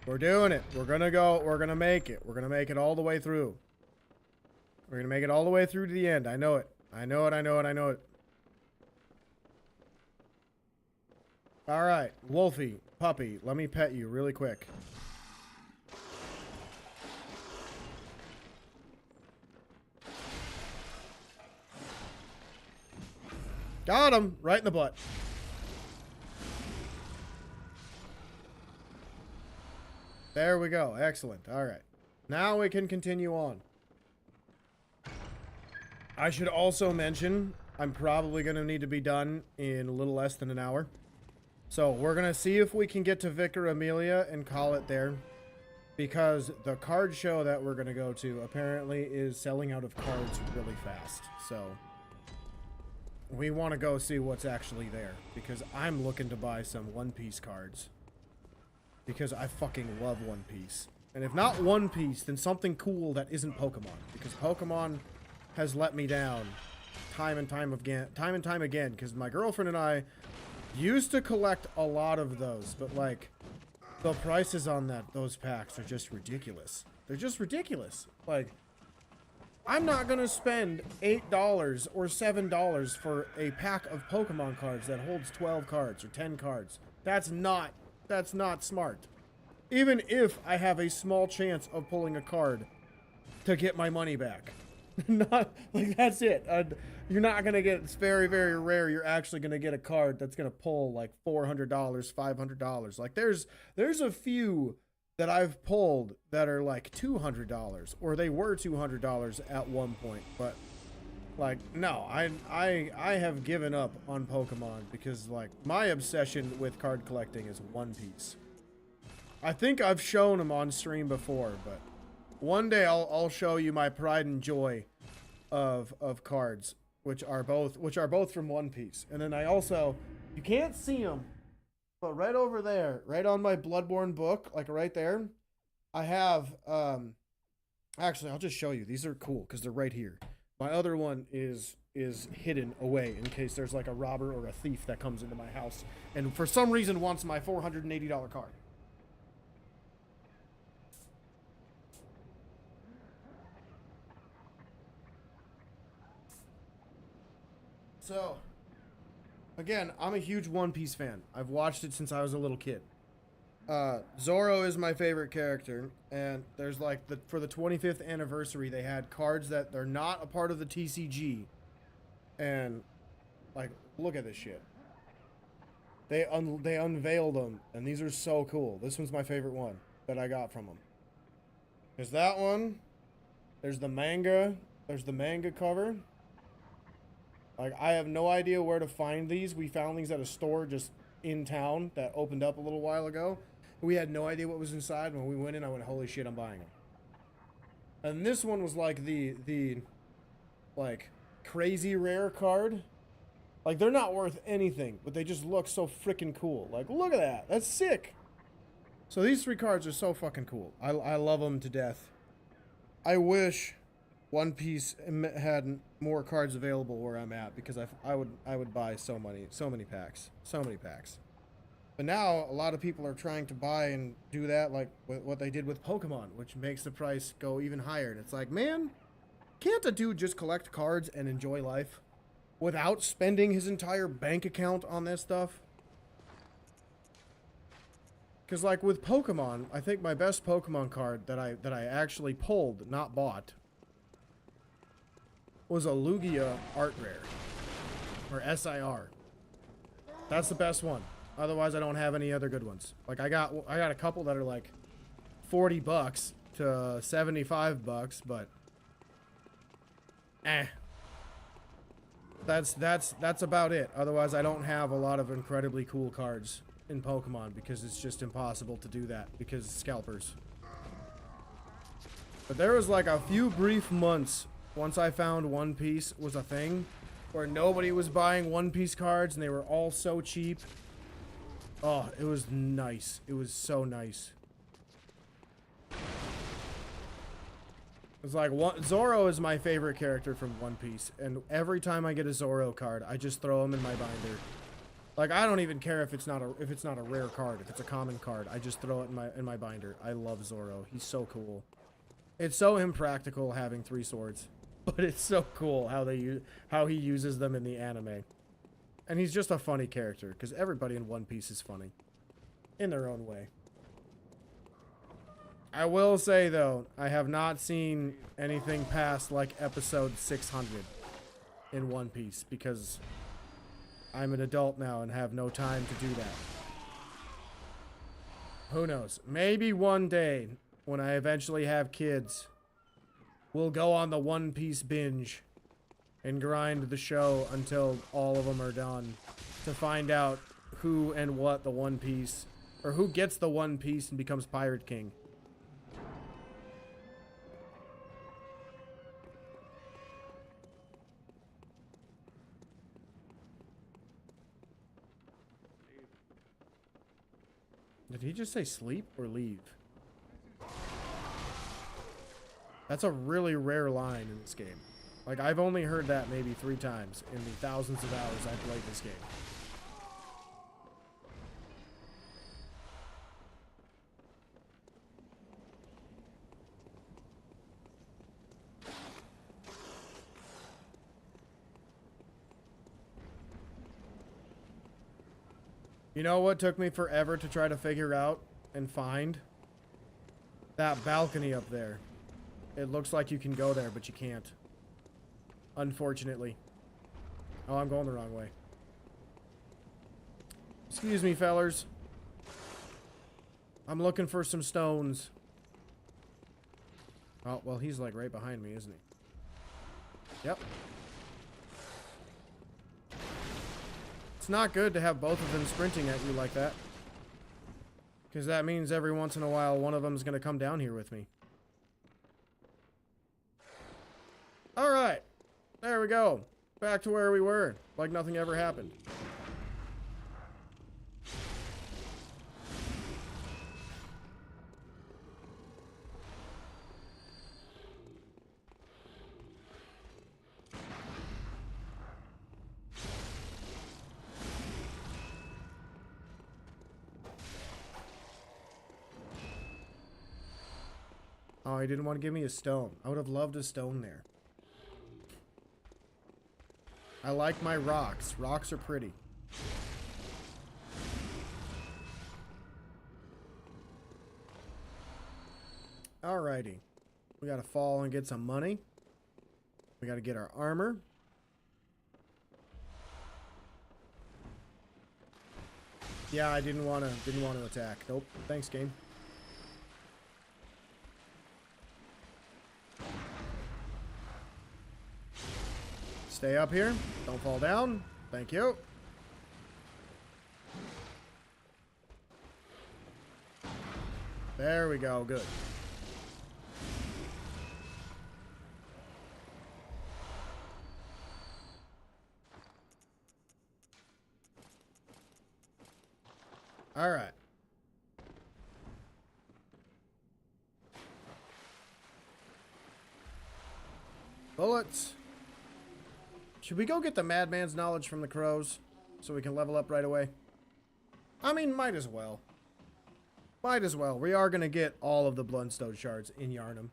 We're doing it. We're going to go. We're going to make it. We're going to make it all the way through. We're going to make it all the way through to the end. I know it. I know it. I know it. I know it. All right. Wolfie, puppy, let me pet you really quick. Got him. Right in the butt. There we go. Excellent. All right. Now we can continue on. I should also mention, I'm probably going to need to be done in a little less than an hour. So we're going to see if we can get to Vicar Amelia and call it there. Because the card show that we're going to go to apparently is selling out of cards really fast. So we want to go see what's actually there. Because I'm looking to buy some One Piece cards. Because I fucking love One Piece. And if not One Piece, then something cool that isn't Pokemon. Because Pokemon has let me down time and time again. Because my girlfriend and I used to collect a lot of those. But like, the prices on those packs are just ridiculous. They're just ridiculous. Like, I'm not going to spend $8 or $7 for a pack of Pokemon cards that holds 12 cards or 10 cards. That's not smart. Even if I have a small chance of pulling a card to get my money back. Not, like, that's it. You're not going to get, it's very, very rare you're actually going to get a card that's going to pull like $400, $500. Like, there's a few that I've pulled that are like $200, or they were $200 at one point. But like, no, I have given up on Pokemon because like my obsession with card collecting is One Piece. I think I've shown them on stream before, but one day I'll show you my pride and joy of cards, which are both from One Piece. And then I also, you can't see them, but right over there, right on my Bloodborne book, like right there, I have actually I'll just show you. These are cool because they're right here. My other one is hidden away in case there's like a robber or a thief that comes into my house and for some reason wants my $480 card. So, again, I'm a huge One Piece fan. I've watched it since I was a little kid. Zoro is my favorite character, and there's like, for the 25th anniversary, they had cards that they're not a part of the TCG, and, like, look at this shit. They unveiled them, and these are so cool. This one's my favorite one that I got from them. There's that one. There's the manga cover. Like, I have no idea where to find these. We found these at a store just in town that opened up a little while ago. We had no idea what was inside. When we went in, I went, holy shit, I'm buying them. And this one was like the like, crazy rare card. Like, they're not worth anything, but they just look so freaking cool. Like, look at that. That's sick. So these three cards are so fucking cool. I love them to death. I wish One Piece had more cards available where I'm at, because I would buy so many packs. But now a lot of people are trying to buy and do that like what they did with Pokemon, which makes the price go even higher. And it's like, man, can't a dude just collect cards and enjoy life without spending his entire bank account on this stuff? Because like with Pokemon, I think my best Pokemon card that I actually pulled, not bought, was a Lugia Art Rare, or SIR. That's the best one. Otherwise, I don't have any other good ones. Like I got a couple that are like $40 to $75, but that's about it. Otherwise, I don't have a lot of incredibly cool cards in Pokemon because it's just impossible to do that because scalpers. But there was like a few brief months once I found One Piece was a thing where nobody was buying One Piece cards and they were all so cheap. Oh, it was nice. It was so nice. It's like Zoro is my favorite character from One Piece, and every time I get a Zoro card, I just throw him in my binder. Like, I don't even care if it's not a rare card, if it's a common card. I just throw it in my binder. I love Zoro. He's so cool. It's so impractical having 3 swords, but it's so cool how he uses them in the anime. And he's just a funny character, because everybody in One Piece is funny. In their own way. I will say, though, I have not seen anything past, like, episode 600 in One Piece, because I'm an adult now and have no time to do that. Who knows? Maybe one day, when I eventually have kids, we'll go on the One Piece binge and grind the show until all of them are done to find out who and what the One Piece, or who gets the One Piece and becomes Pirate King. Did he just say sleep or leave? That's a really rare line in this game. Like, I've only heard that maybe 3 times in the thousands of hours I've played this game. You know what took me forever to try to figure out and find? That balcony up there. It looks like you can go there, but you can't. Unfortunately. Oh, I'm going the wrong way. Excuse me, fellers. I'm looking for some stones. Oh, well, he's like right behind me, isn't he? Yep. It's not good to have both of them sprinting at you like that. Because that means every once in a while, one of them is going to come down here with me. Alright. There we go. Back to where we were. Like nothing ever happened. Oh, he didn't want to give me a stone. I would have loved a stone there. I like my rocks. Rocks are pretty. Alrighty. We gotta fall and get some money. We gotta get our armor. Yeah, I didn't want to attack. Nope. Thanks, game. Stay up here. Don't fall down. Thank you. There we go. Good. All right. Bullets. Should we go get the Madman's knowledge from the crows so we can level up right away? I mean, might as well. Might as well. We are going to get all of the Bloodstone shards in Yhar'gul.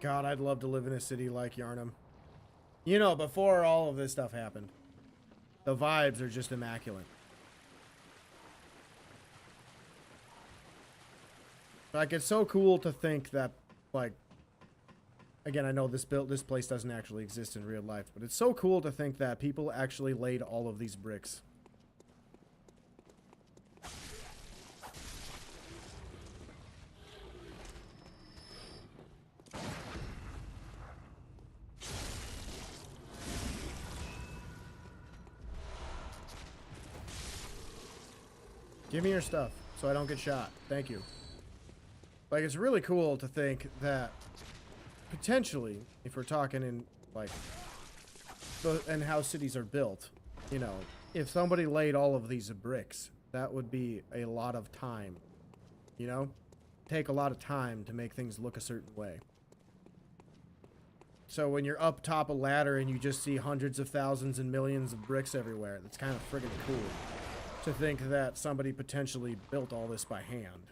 God, I'd love to live in a city like Yhar'gul. You know, before all of this stuff happened, the vibes are just immaculate. Like, it's so cool to think that, like, again, I know this place doesn't actually exist in real life, but it's so cool to think that people actually laid all of these bricks. Give me your stuff so I don't get shot. Thank you. Like, it's really cool to think that potentially, if we're talking in, like, and how cities are built, you know, if somebody laid all of these bricks, that would be a lot of time, you know? Take a lot of time to make things look a certain way. So when you're up top a ladder and you just see hundreds of thousands and millions of bricks everywhere, that's kind of friggin' cool. To think that somebody potentially built all this by hand.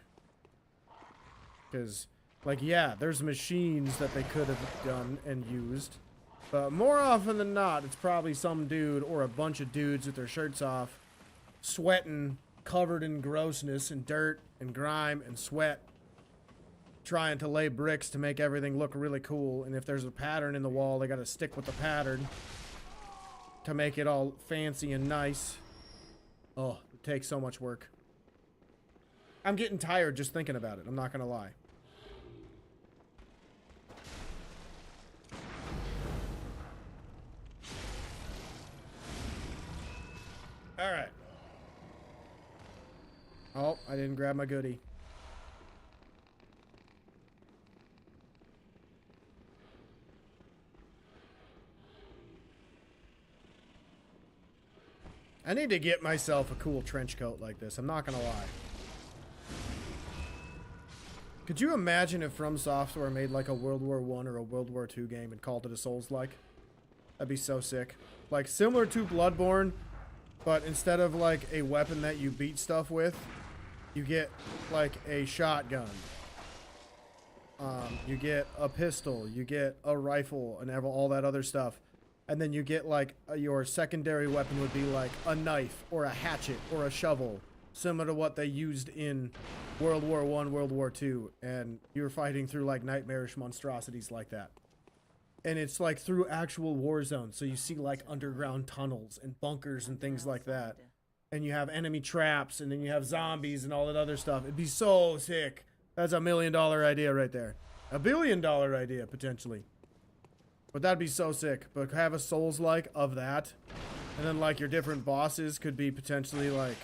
Because, like, yeah, there's machines that they could have done and used. But more often than not, it's probably some dude or a bunch of dudes with their shirts off, sweating, covered in grossness and dirt and grime and sweat, trying to lay bricks to make everything look really cool. And if there's a pattern in the wall, they gotta stick with the pattern to make it all fancy and nice. Oh, it takes so much work. I'm getting tired just thinking about it, I'm not gonna lie. Alright. Oh, I didn't grab my goodie. I need to get myself a cool trench coat like this, I'm not gonna lie. Could you imagine if From Software made like a World War I or a World War II game and called it a Souls-like? That'd be so sick. Like similar to Bloodborne, but instead of like a weapon that you beat stuff with, you get like a shotgun. You get a pistol, you get a rifle, and all that other stuff. And then you get like your secondary weapon would be like a knife or a hatchet or a shovel, similar to what they used in World War I, World War II, and you're fighting through like nightmarish monstrosities like that. And it's like through actual war zones, so you see like underground tunnels and bunkers and things like that. And you have enemy traps, and then you have zombies and all that other stuff. It'd be so sick. That's $1 million idea right there. $1 billion idea, potentially. But that'd be so sick. But have a Souls-like of that. And then like your different bosses could be potentially like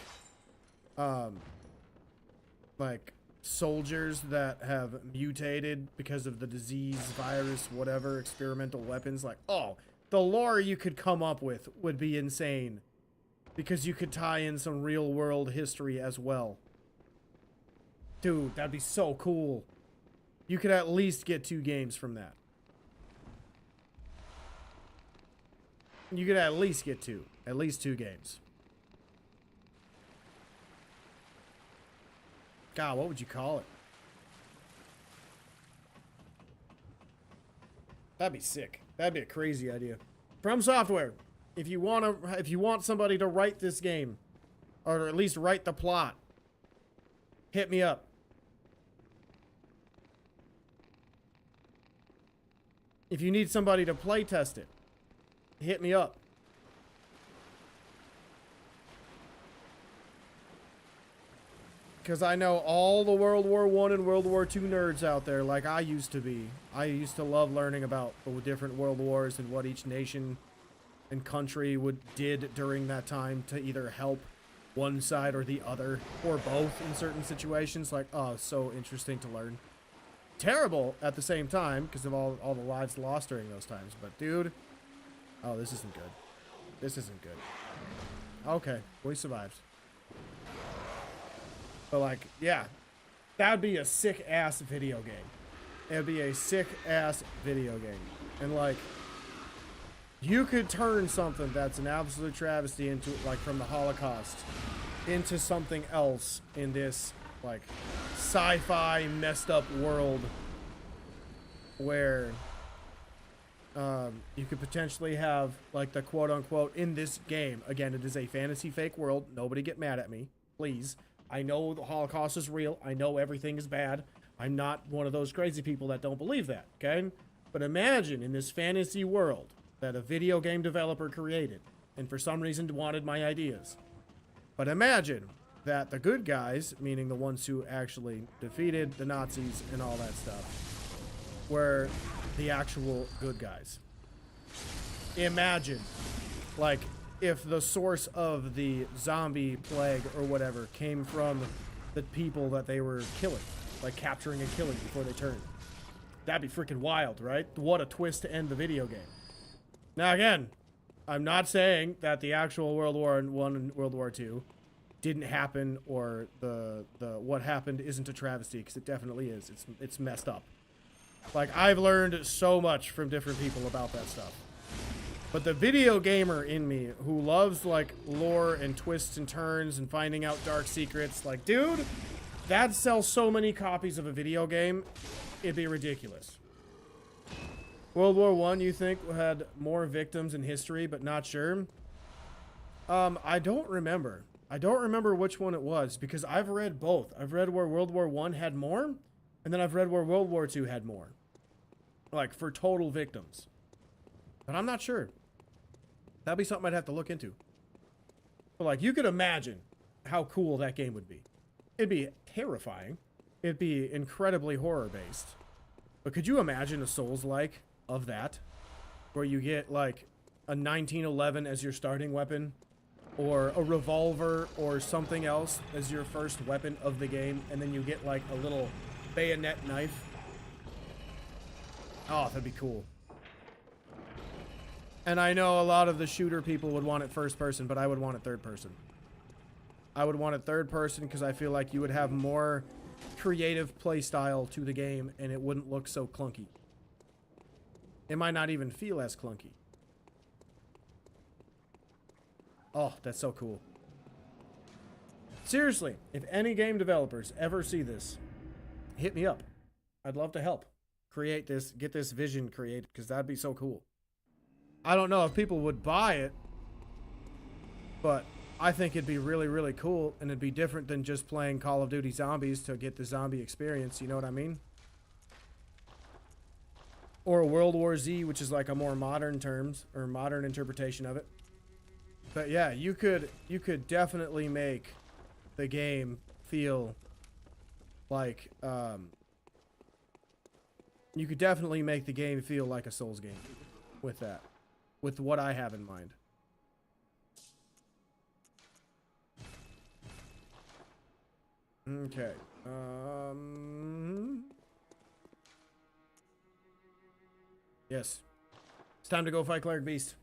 soldiers that have mutated because of the disease, virus, whatever, experimental weapons. Like, oh, the lore you could come up with would be insane. Because you could tie in some real world history as well. Dude, that'd be so cool. You could at least get 2 games from that. You could at least get 2. At least 2 games. God, what would you call it? That'd be sick. That'd be a crazy idea. From Software, if you want somebody to write this game, or at least write the plot, hit me up. If you need somebody to play test it, hit me up. Because I know all the World War I and World War II nerds out there, like I used to be. I used to love learning about the different world wars and what each nation and country did during that time to either help one side or the other, or both in certain situations. Like, oh, so interesting to learn. Terrible at the same time because of all the lives lost during those times. But dude, oh, this isn't good. This isn't good. Okay, we survived. But like, yeah, that'd be a sick ass video game. It'd be a sick ass video game. And like, you could turn something that's an absolute travesty into, like, from the Holocaust into something else in this like sci-fi messed up world where you could potentially have like the quote-unquote in this game, again, it is a fantasy fake world, nobody get mad at me, please. I know the Holocaust is real, I know everything is bad, I'm not one of those crazy people that don't believe that, okay? But imagine in this fantasy world that a video game developer created and for some reason wanted my ideas. But imagine that the good guys, meaning the ones who actually defeated the Nazis and all that stuff, were the actual good guys. Imagine, like, if the source of the zombie plague or whatever came from the people that they were killing, like capturing and killing before they turned. That'd be freaking wild, right? What a twist to end the video game. Now again, I'm not saying that the actual World War I and World War II didn't happen, or the what happened isn't a travesty, because it definitely is. It's messed up. Like, I've learned so much from different people about that stuff. But the video gamer in me who loves like lore and twists and turns and finding out dark secrets, like, dude, that'd sell so many copies of a video game, it'd be ridiculous. World War One, you think had more victims in history, but not sure? I don't remember. I don't remember which one it was because I've read both. I've read where World War One had more, and then I've read where World War Two had more. Like, for total victims. But I'm not sure. That'd be something I'd have to look into. But, like, you could imagine how cool that game would be. It'd be terrifying. It'd be incredibly horror-based. But could you imagine a Souls-like of that? Where you get, like, a 1911 as your starting weapon, or a revolver or something else as your first weapon of the game, and then you get, like, a little bayonet knife. Oh, that'd be cool. And I know a lot of the shooter people would want it first person, but I would want it third person. I would want it third person because I feel like you would have more creative play style to the game and it wouldn't look so clunky. It might not even feel as clunky. Oh, that's so cool. Seriously, if any game developers ever see this, hit me up. I'd love to help create this, get this vision created, because that'd be so cool. I don't know if people would buy it, but I think it'd be really, really cool, and it'd be different than just playing Call of Duty Zombies to get the zombie experience, you know what I mean? Or World War Z, which is like a more modern terms, or modern interpretation of it. But yeah, you could definitely make the game feel like, you could definitely make the game feel like a Souls game with that, with what I have in mind. Okay. Yes. It's time to go fight Cleric Beast.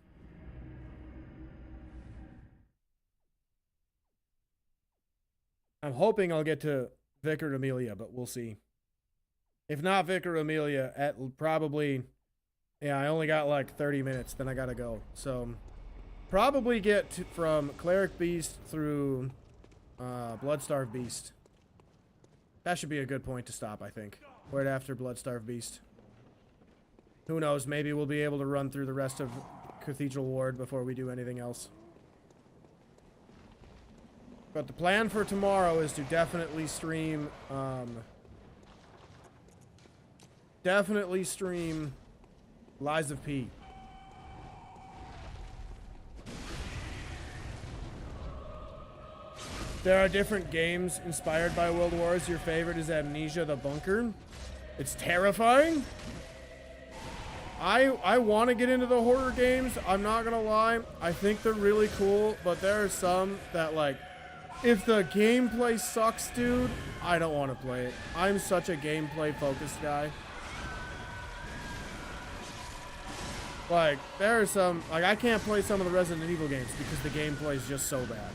I'm hoping I'll get to Vicar Amelia, but we'll see. If not Vicar Amelia, at probably... Yeah, I only got like 30 minutes, then I gotta go. So, probably get from Cleric Beast through Bloodstarved Beast. That should be a good point to stop, I think. Right after Bloodstarved Beast. Who knows, maybe we'll be able to run through the rest of Cathedral Ward before we do anything else. But the plan for tomorrow is to definitely stream, Lies of P. There are different games inspired by World Wars. Your favorite is Amnesia: The Bunker. It's terrifying. I want to get into the horror games. I'm not gonna lie. I think they're really cool, but there are some that, like, if the gameplay sucks, dude, I don't want to play it. I'm such a gameplay focused guy. Like, there are some, like, I can't play some of the Resident Evil games because the gameplay is just so bad.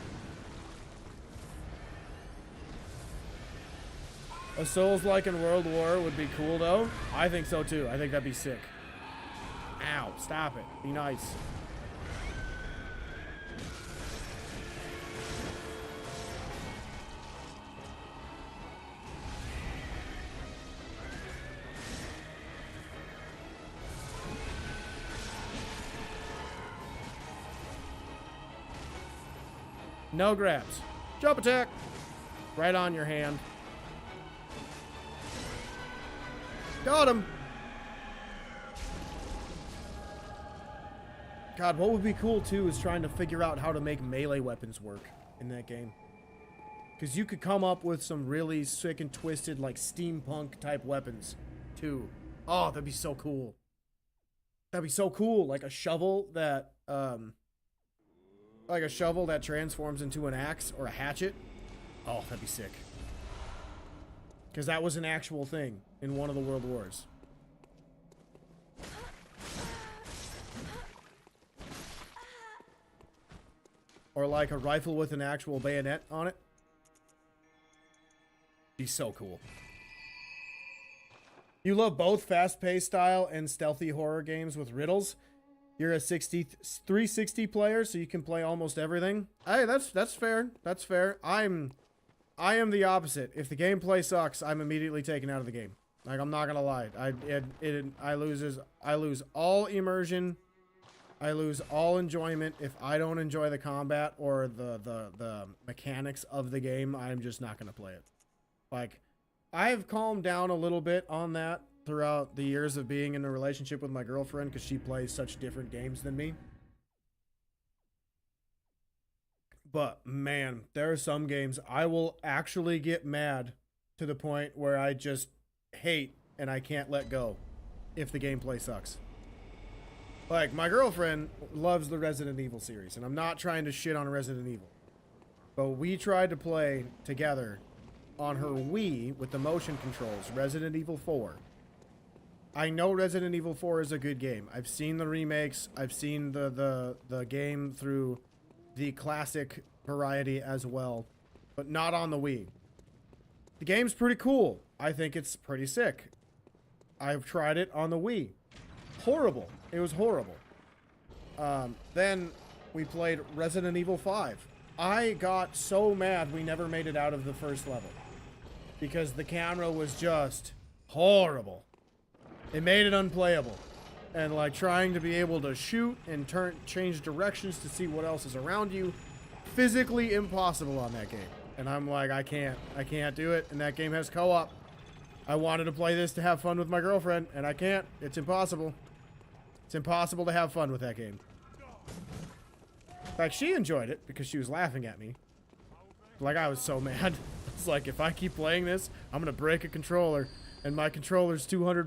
A Souls-like in World War would be cool, though. I think so, too. I think that'd be sick. Ow, stop it. Be nice. No grabs. Jump attack. Right on your hand. Got him. God, what would be cool too is trying to figure out how to make melee weapons work in that game. Because you could come up with some really sick and twisted, like, steampunk type weapons too. Oh, that'd be so cool. That'd be so cool. Like a shovel that, transforms into an axe or a hatchet. Oh, that'd be sick. Because that was an actual thing in one of the World Wars. Or like a rifle with an actual bayonet on it. Be so cool. You love both fast-paced style and stealthy horror games with riddles. You're a 360 player, so you can play almost everything. Hey, that's fair. That's fair. I am the opposite. If the gameplay sucks, I'm immediately taken out of the game. Like, I'm not gonna lie. I lose all immersion. I lose all enjoyment if I don't enjoy the combat or the mechanics of the game. I'm just not gonna play it. Like, I've calmed down a little bit on that throughout the years of being in a relationship with my girlfriend because she plays such different games than me. But man, there are some games I will actually get mad to the point where I just hate and I can't let go if the gameplay sucks. Like, my girlfriend loves the Resident Evil series, and I'm not trying to shit on Resident Evil. But we tried to play together on her Wii with the motion controls, Resident Evil 4. I know Resident Evil 4 is a good game. I've seen the remakes. I've seen the game through the classic variety as well, but not on the Wii. The game's pretty cool. I think it's pretty sick. I've tried it on the Wii. Horrible. It was horrible. Then we played Resident Evil 5. I got so mad we never made it out of the first level because the camera was just horrible. It made it unplayable. And like trying to be able to shoot and change directions to see what else is around you, physically impossible on that game. And I'm like, I can't do it. And that game has co-op. I wanted to play this to have fun with my girlfriend, and I can't. It's impossible. It's impossible to have fun with that game. In fact, she enjoyed it because she was laughing at me. Like, I was so mad. It's like, if I keep playing this, I'm gonna break a controller, and my controller's $200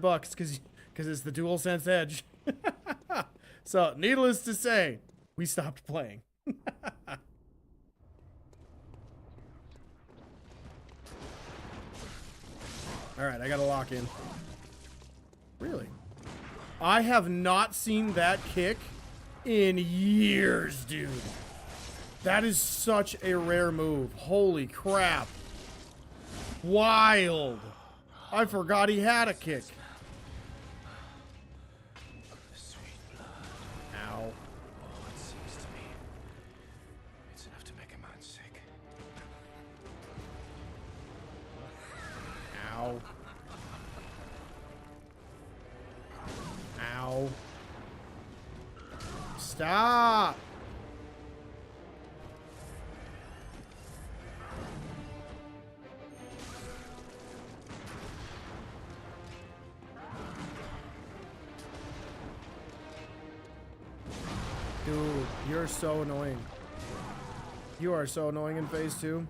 because it's the DualSense Edge. So, needless to say, we stopped playing. Alright, I gotta lock in. Really? I have not seen that kick in years, dude. That is such a rare move. Holy crap. Wild. I forgot he had a kick. Ow. Oh, it seems to me it's enough to make a man sick. Ow. Ow. Stop. Dude, you're so annoying. You are so annoying in phase 2.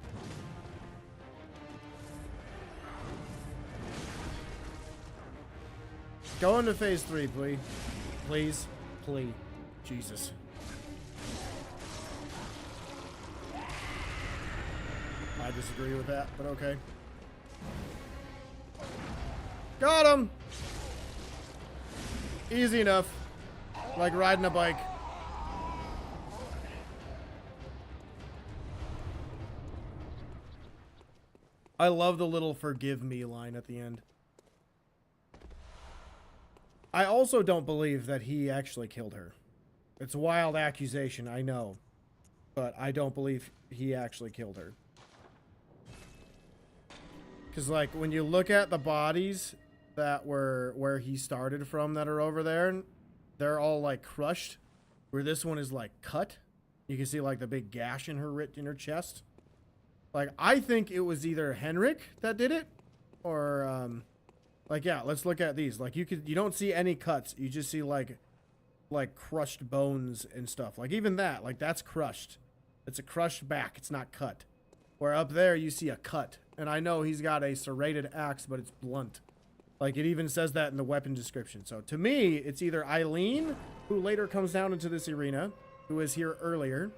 Go into phase 3, please. Please. Please. Jesus. I disagree with that, but okay. Got him! Easy enough. Like riding a bike. I love the little "forgive me" line at the end. I also don't believe that he actually killed her. It's a wild accusation, I know. But I don't believe he actually killed her. Because, like, when you look at the bodies that were where he started from that are over there, they're all, like, crushed. Where this one is, like, cut. You can see, like, the big gash in her chest. Like, I think it was either Henrik that did it, or, like, yeah, let's look at these. Like, you don't see any cuts. You just see, like crushed bones and stuff. Like, even that, like, that's crushed. It's a crushed back. It's not cut. Where up there, you see a cut. And I know he's got a serrated axe, but it's blunt. Like, it even says that in the weapon description. So, to me, it's either Eileen, who later comes down into this arena, who was here earlier,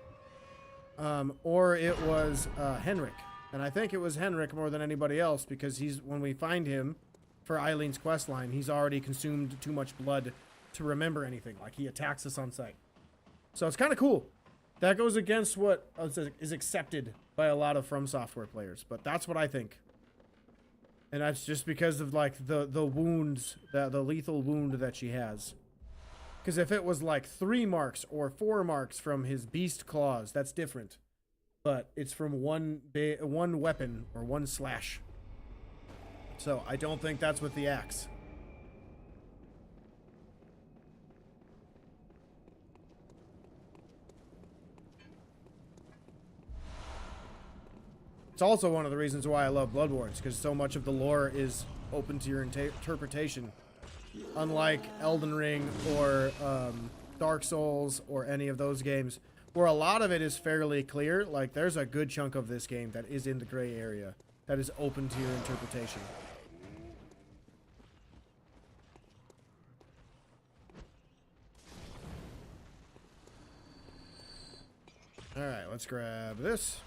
or it was Henrik. And I think it was Henrik more than anybody else, because when we find him for Eileen's questline, he's already consumed too much blood to remember anything. Like, he attacks us on sight. So it's kind of cool. That goes against what is accepted by a lot of From Software players, but that's what I think. And that's just because of, like, the wounds, the lethal wound that she has. Because if it was like 3 marks or 4 marks from his beast claws, that's different. But it's from one weapon or one slash. So I don't think that's with the axe. It's also one of the reasons why I love Bloodborne, because so much of the lore is open to your interpretation. Unlike Elden Ring or Dark Souls or any of those games, where a lot of it is fairly clear. Like, there's a good chunk of this game that is in the gray area, that is open to your interpretation. Alright, let's grab this.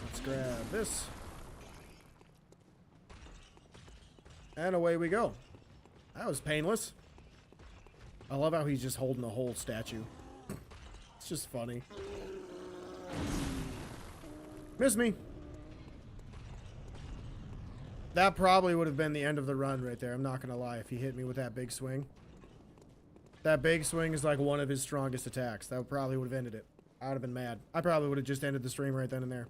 Let's grab this. And away we go. That was painless. I love how he's just holding the whole statue. It's just funny. Miss me. That probably would have been the end of the run right there. I'm not going to lie if he hit me with that big swing. That big swing is like one of his strongest attacks. That probably would have ended it. I would have been mad. I probably would have just ended the stream right then and there.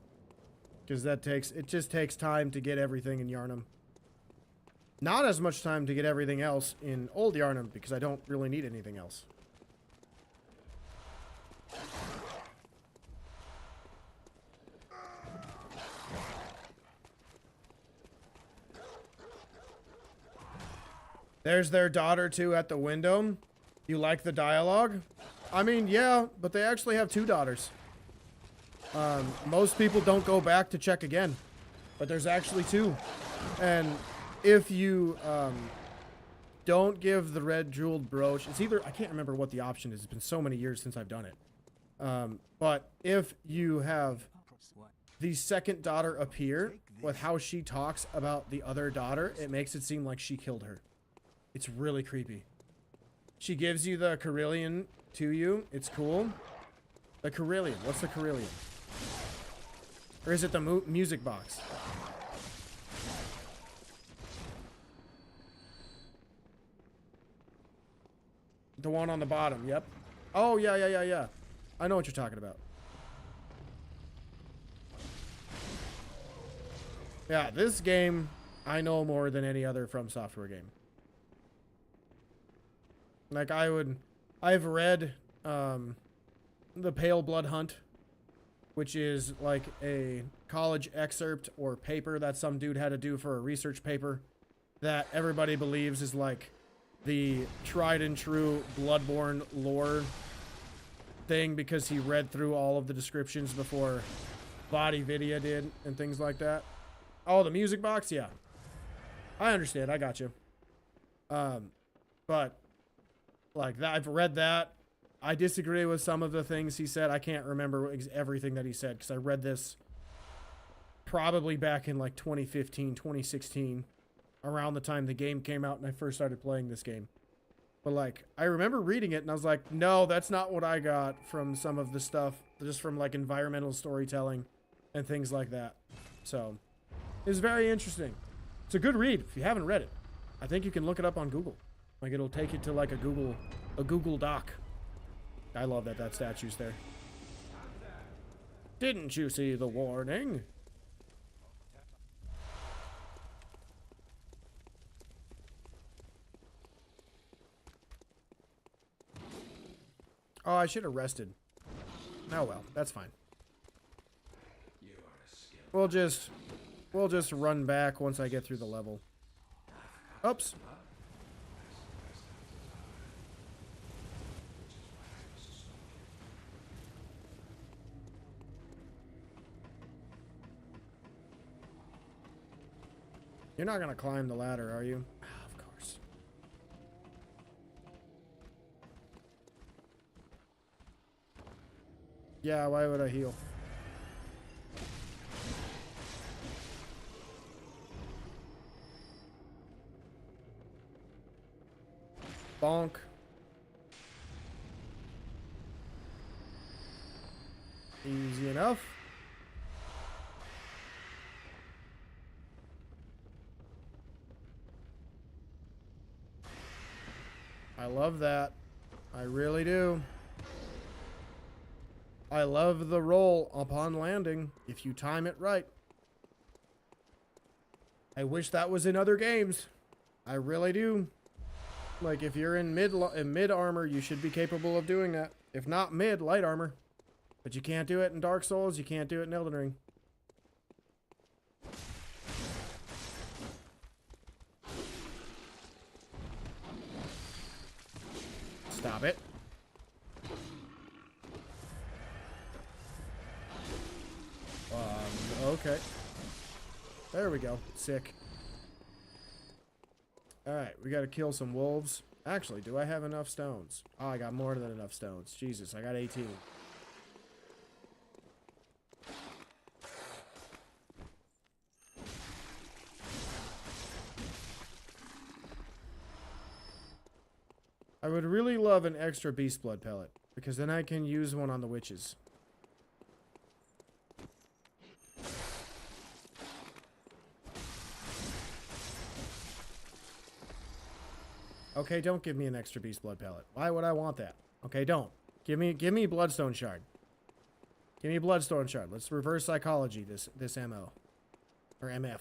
Because it just takes time to get everything in Yhar'gul. Not as much time to get everything else in Old Yhar'gul, because I don't really need anything else. There's their daughter, too, at the window. You like the dialogue? I mean, yeah, but they actually have 2 daughters. Most people don't go back to check again, but there's actually 2. And if you don't give the red jeweled brooch, it's either, I can't remember what the option is. It's been so many years since I've done it. But if you have the second daughter appear with how she talks about the other daughter, it makes it seem like she killed her. It's really creepy. She gives you the Carillion to you. It's cool. The Carillion. What's the Carillion? Or is it the music box? The one on the bottom. Yep. Oh, yeah. I know what you're talking about. Yeah, this game I know more than any other From Software game. Like, I've read The Pale Blood Hunt, which is like a college excerpt or paper that some dude had to do for a research paper that everybody believes is like the tried and true Bloodborne lore thing, because he read through all of the descriptions before Body Video did and things like that. Oh, the music box? Yeah. I understand. I got you. But like that, I've read that. I disagree with some of the things he said. I can't remember everything that he said, because I read this probably back in like 2015, 2016, around the time the game came out and I first started playing this game. But like, I remember reading it and I was like, no, that's not what I got from some of the stuff, just from like environmental storytelling and things like that. So it's very interesting. It's a good read if you haven't read it. I think you can look it up on Google. Like, it'll take you to like a Google Doc. I love that statue's there. Didn't you see the warning? Oh, I should have rested. Oh well, that's fine. We'll just run back once I get through the level. Oops. You're not gonna climb the ladder, are you? Of course. Yeah, why would I heal? Bonk. Easy enough. I love that. I really do. I love the roll upon landing, if you time it right. I wish that was in other games. I really do. Like, if you're in mid armor, you should be capable of doing that. If not mid, light armor. But you can't do it in Dark Souls, you can't do it in Elden Ring. Stop it. Okay. There we go. Sick. Alright, we gotta kill some wolves. Actually, do I have enough stones? Oh, I got more than enough stones. Jesus, I got 18. I would really love an extra beast blood pellet, because then I can use one on the witches. Okay, don't give me an extra beast blood pellet. Why would I want that? Okay, don't. Give me bloodstone shard. Give me bloodstone shard. Let's reverse psychology this MO. Or MF.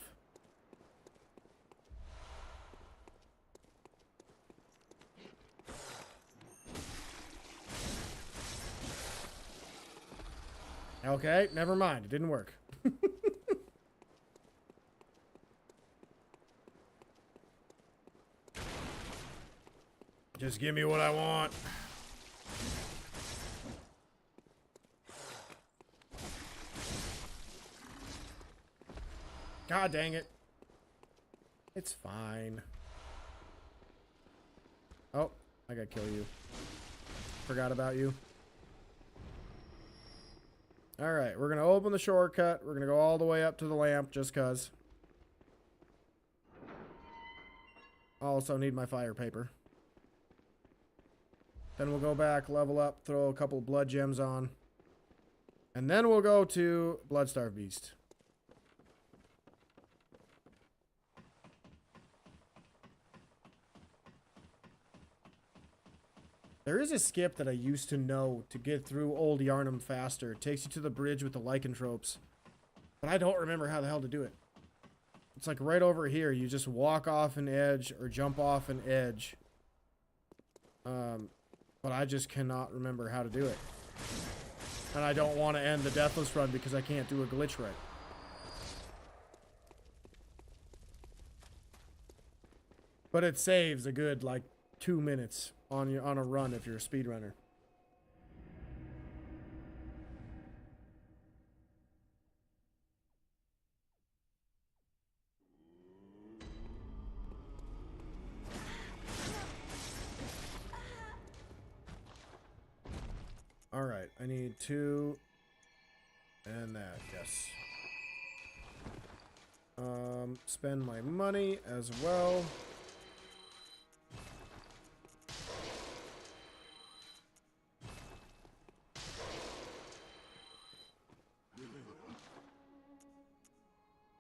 Okay, never mind. It didn't work. Just give me what I want. God dang it. It's fine. Oh, I gotta kill you. Forgot about you. Alright, we're gonna open the shortcut. We're gonna go all the way up to the lamp just cuz. I also need my fire paper. Then we'll go back, level up, throw a couple blood gems on. And then we'll go to Bloodstarved Beast. There is a skip that I used to know to get through Old Yarnum faster. It takes you to the bridge with the lycanthropes. But I don't remember how the hell to do it. It's like right over here. You just walk off an edge or jump off an edge. But I just cannot remember how to do it. And I don't want to end the Deathless run because I can't do a glitch right. But it saves a good, like, 2 minutes on a run if you're a speedrunner. Alright, I need 2 and that, yes. Spend my money as well.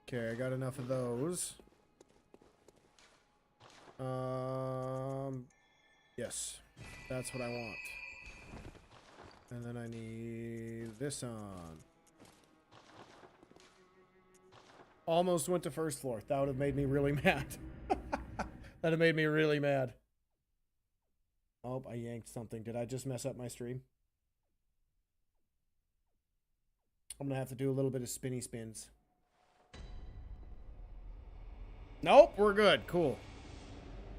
Okay, I got enough of those. Yes, that's what I want. And then I need this on. Almost went to first floor. That would have made me really mad. That'd have made me really mad. Oh, I yanked something. Did I just mess up my stream? I'm gonna have to do a little bit of spinny spins. Nope, we're good. Cool.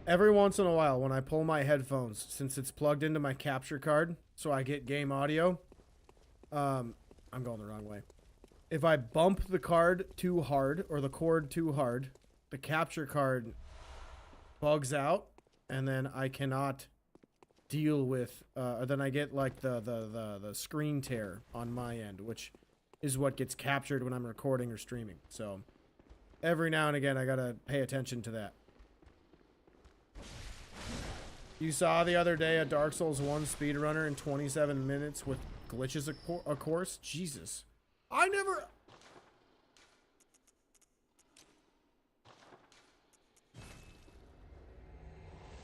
Every once in a while, when I pull my headphones, since it's plugged into my capture card, so I get game audio, I'm going the wrong way. If I bump the card too hard, or the cord too hard, the capture card bugs out, and then I cannot deal with, then I get like the screen tear on my end, which is what gets captured when I'm recording or streaming. So every now and again, I gotta pay attention to that. You saw the other day a Dark Souls 1 speedrunner in 27 minutes with glitches, of course? Jesus. I never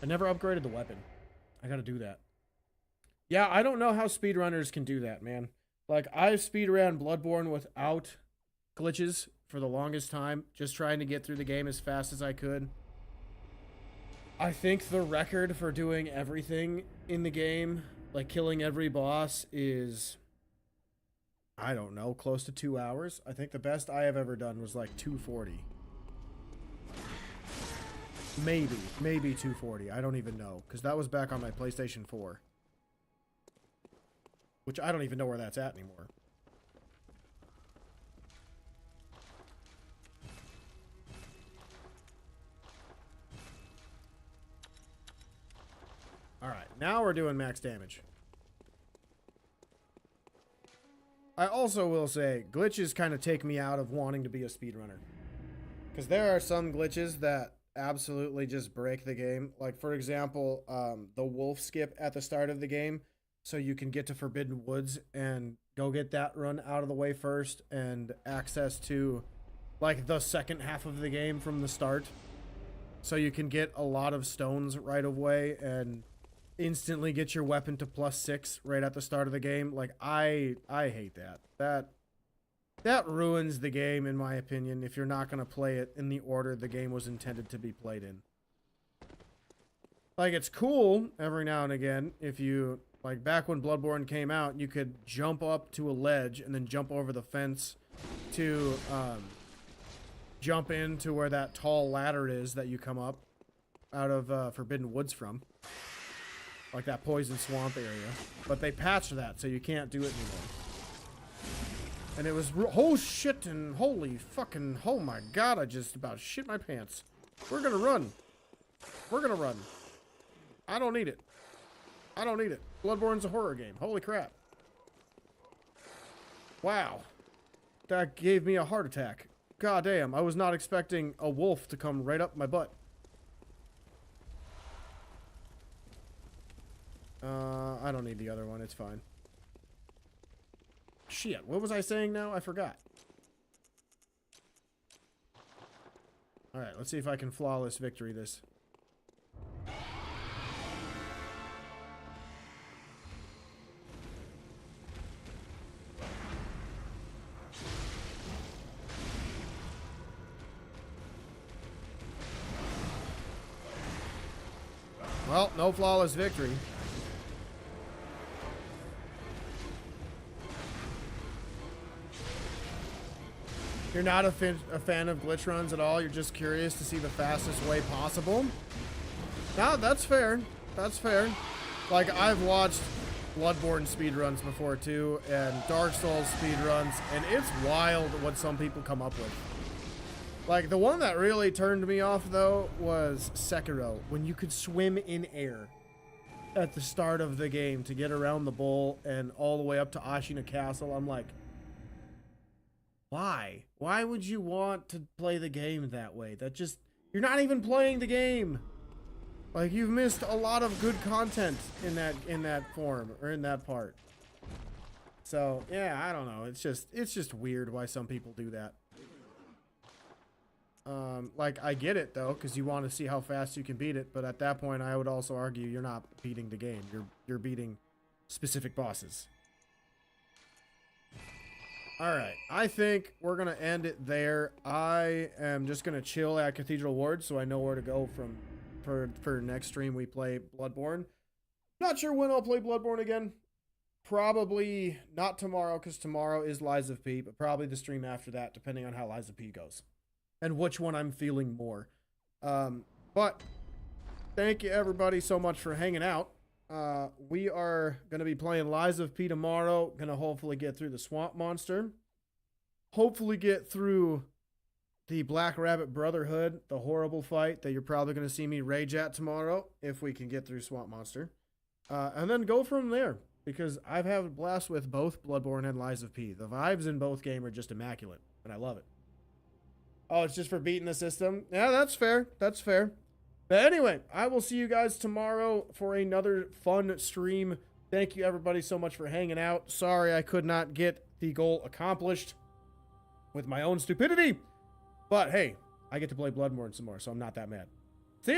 upgraded the weapon. I gotta do that. Yeah, I don't know how speedrunners can do that, man. Like, I've speedrun Bloodborne without glitches for the longest time, just trying to get through the game as fast as I could. I think the record for doing everything in the game, like killing every boss, is, I don't know, close to 2 hours. I think the best I have ever done was like 240. Maybe 240. I don't even know, because that was back on my PlayStation 4. Which I don't even know where that's at anymore. Alright, now we're doing max damage. I also will say, glitches kind of take me out of wanting to be a speedrunner. Because there are some glitches that absolutely just break the game. Like, for example, the wolf skip at the start of the game, so you can get to Forbidden Woods and go get that run out of the way first, and access to, like, the second half of the game from the start. So you can get a lot of stones right away, and instantly get your weapon to +6 right at the start of the game. Like, I hate that. That ruins the game, in my opinion, if you're not going to play it in the order the game was intended to be played in. Like, it's cool every now and again if you, like, back when Bloodborne came out, you could jump up to a ledge and then jump over the fence to jump into where that tall ladder is that you come up out of Forbidden Woods from. Like that poison swamp area. But they patched that, so you can't do it anymore. And it was, oh shit, and holy fucking, oh my god, I just about shit my pants. We're gonna run. We're gonna run. I don't need it. I don't need it. Bloodborne's a horror game. Holy crap. Wow. That gave me a heart attack. God damn, I was not expecting a wolf to come right up my butt. I don't need the other one. It's fine. Shit, what was I saying now? I forgot. Alright, let's see if I can flawless victory this. Well, no flawless victory. You're not a fan of glitch runs at all. You're just curious to see the fastest way possible. No, that's fair. That's fair. Like, I've watched Bloodborne speedruns before too, and Dark Souls speedruns, and it's wild what some people come up with. Like, the one that really turned me off, though, was Sekiro, when you could swim in air at the start of the game to get around the bowl and all the way up to Ashina Castle. I'm like, why? Why would you want to play the game that way? That just, you're not even playing the game. Like, you've missed a lot of good content in that form, or in that part. So, yeah, I don't know. It's just weird why some people do that. Like, I get it, though, because you want to see how fast you can beat it, but at that point, I would also argue you're not beating the game. You're beating specific bosses. Alright, I think we're going to end it there. I am just going to chill at Cathedral Ward, so I know where to go for next stream we play Bloodborne. Not sure when I'll play Bloodborne again. Probably not tomorrow, because tomorrow is Lies of P, but probably the stream after that, depending on how Lies of P goes. And which one I'm feeling more. But thank you everybody so much for hanging out. We are going to be playing Lies of P tomorrow. Going to hopefully get through the Swamp Monster. Hopefully get through the Black Rabbit Brotherhood, the horrible fight that you're probably going to see me rage at tomorrow, if we can get through Swamp Monster. And then go from there, because I've had a blast with both Bloodborne and Lies of P. The vibes in both games are just immaculate, and I love it. Oh, it's just for beating the system? Yeah, that's fair. That's fair. But anyway, I will see you guys tomorrow for another fun stream. Thank you everybody so much for hanging out. Sorry I could not get the goal accomplished with my own stupidity. But hey, I get to play Bloodborne some more, so I'm not that mad.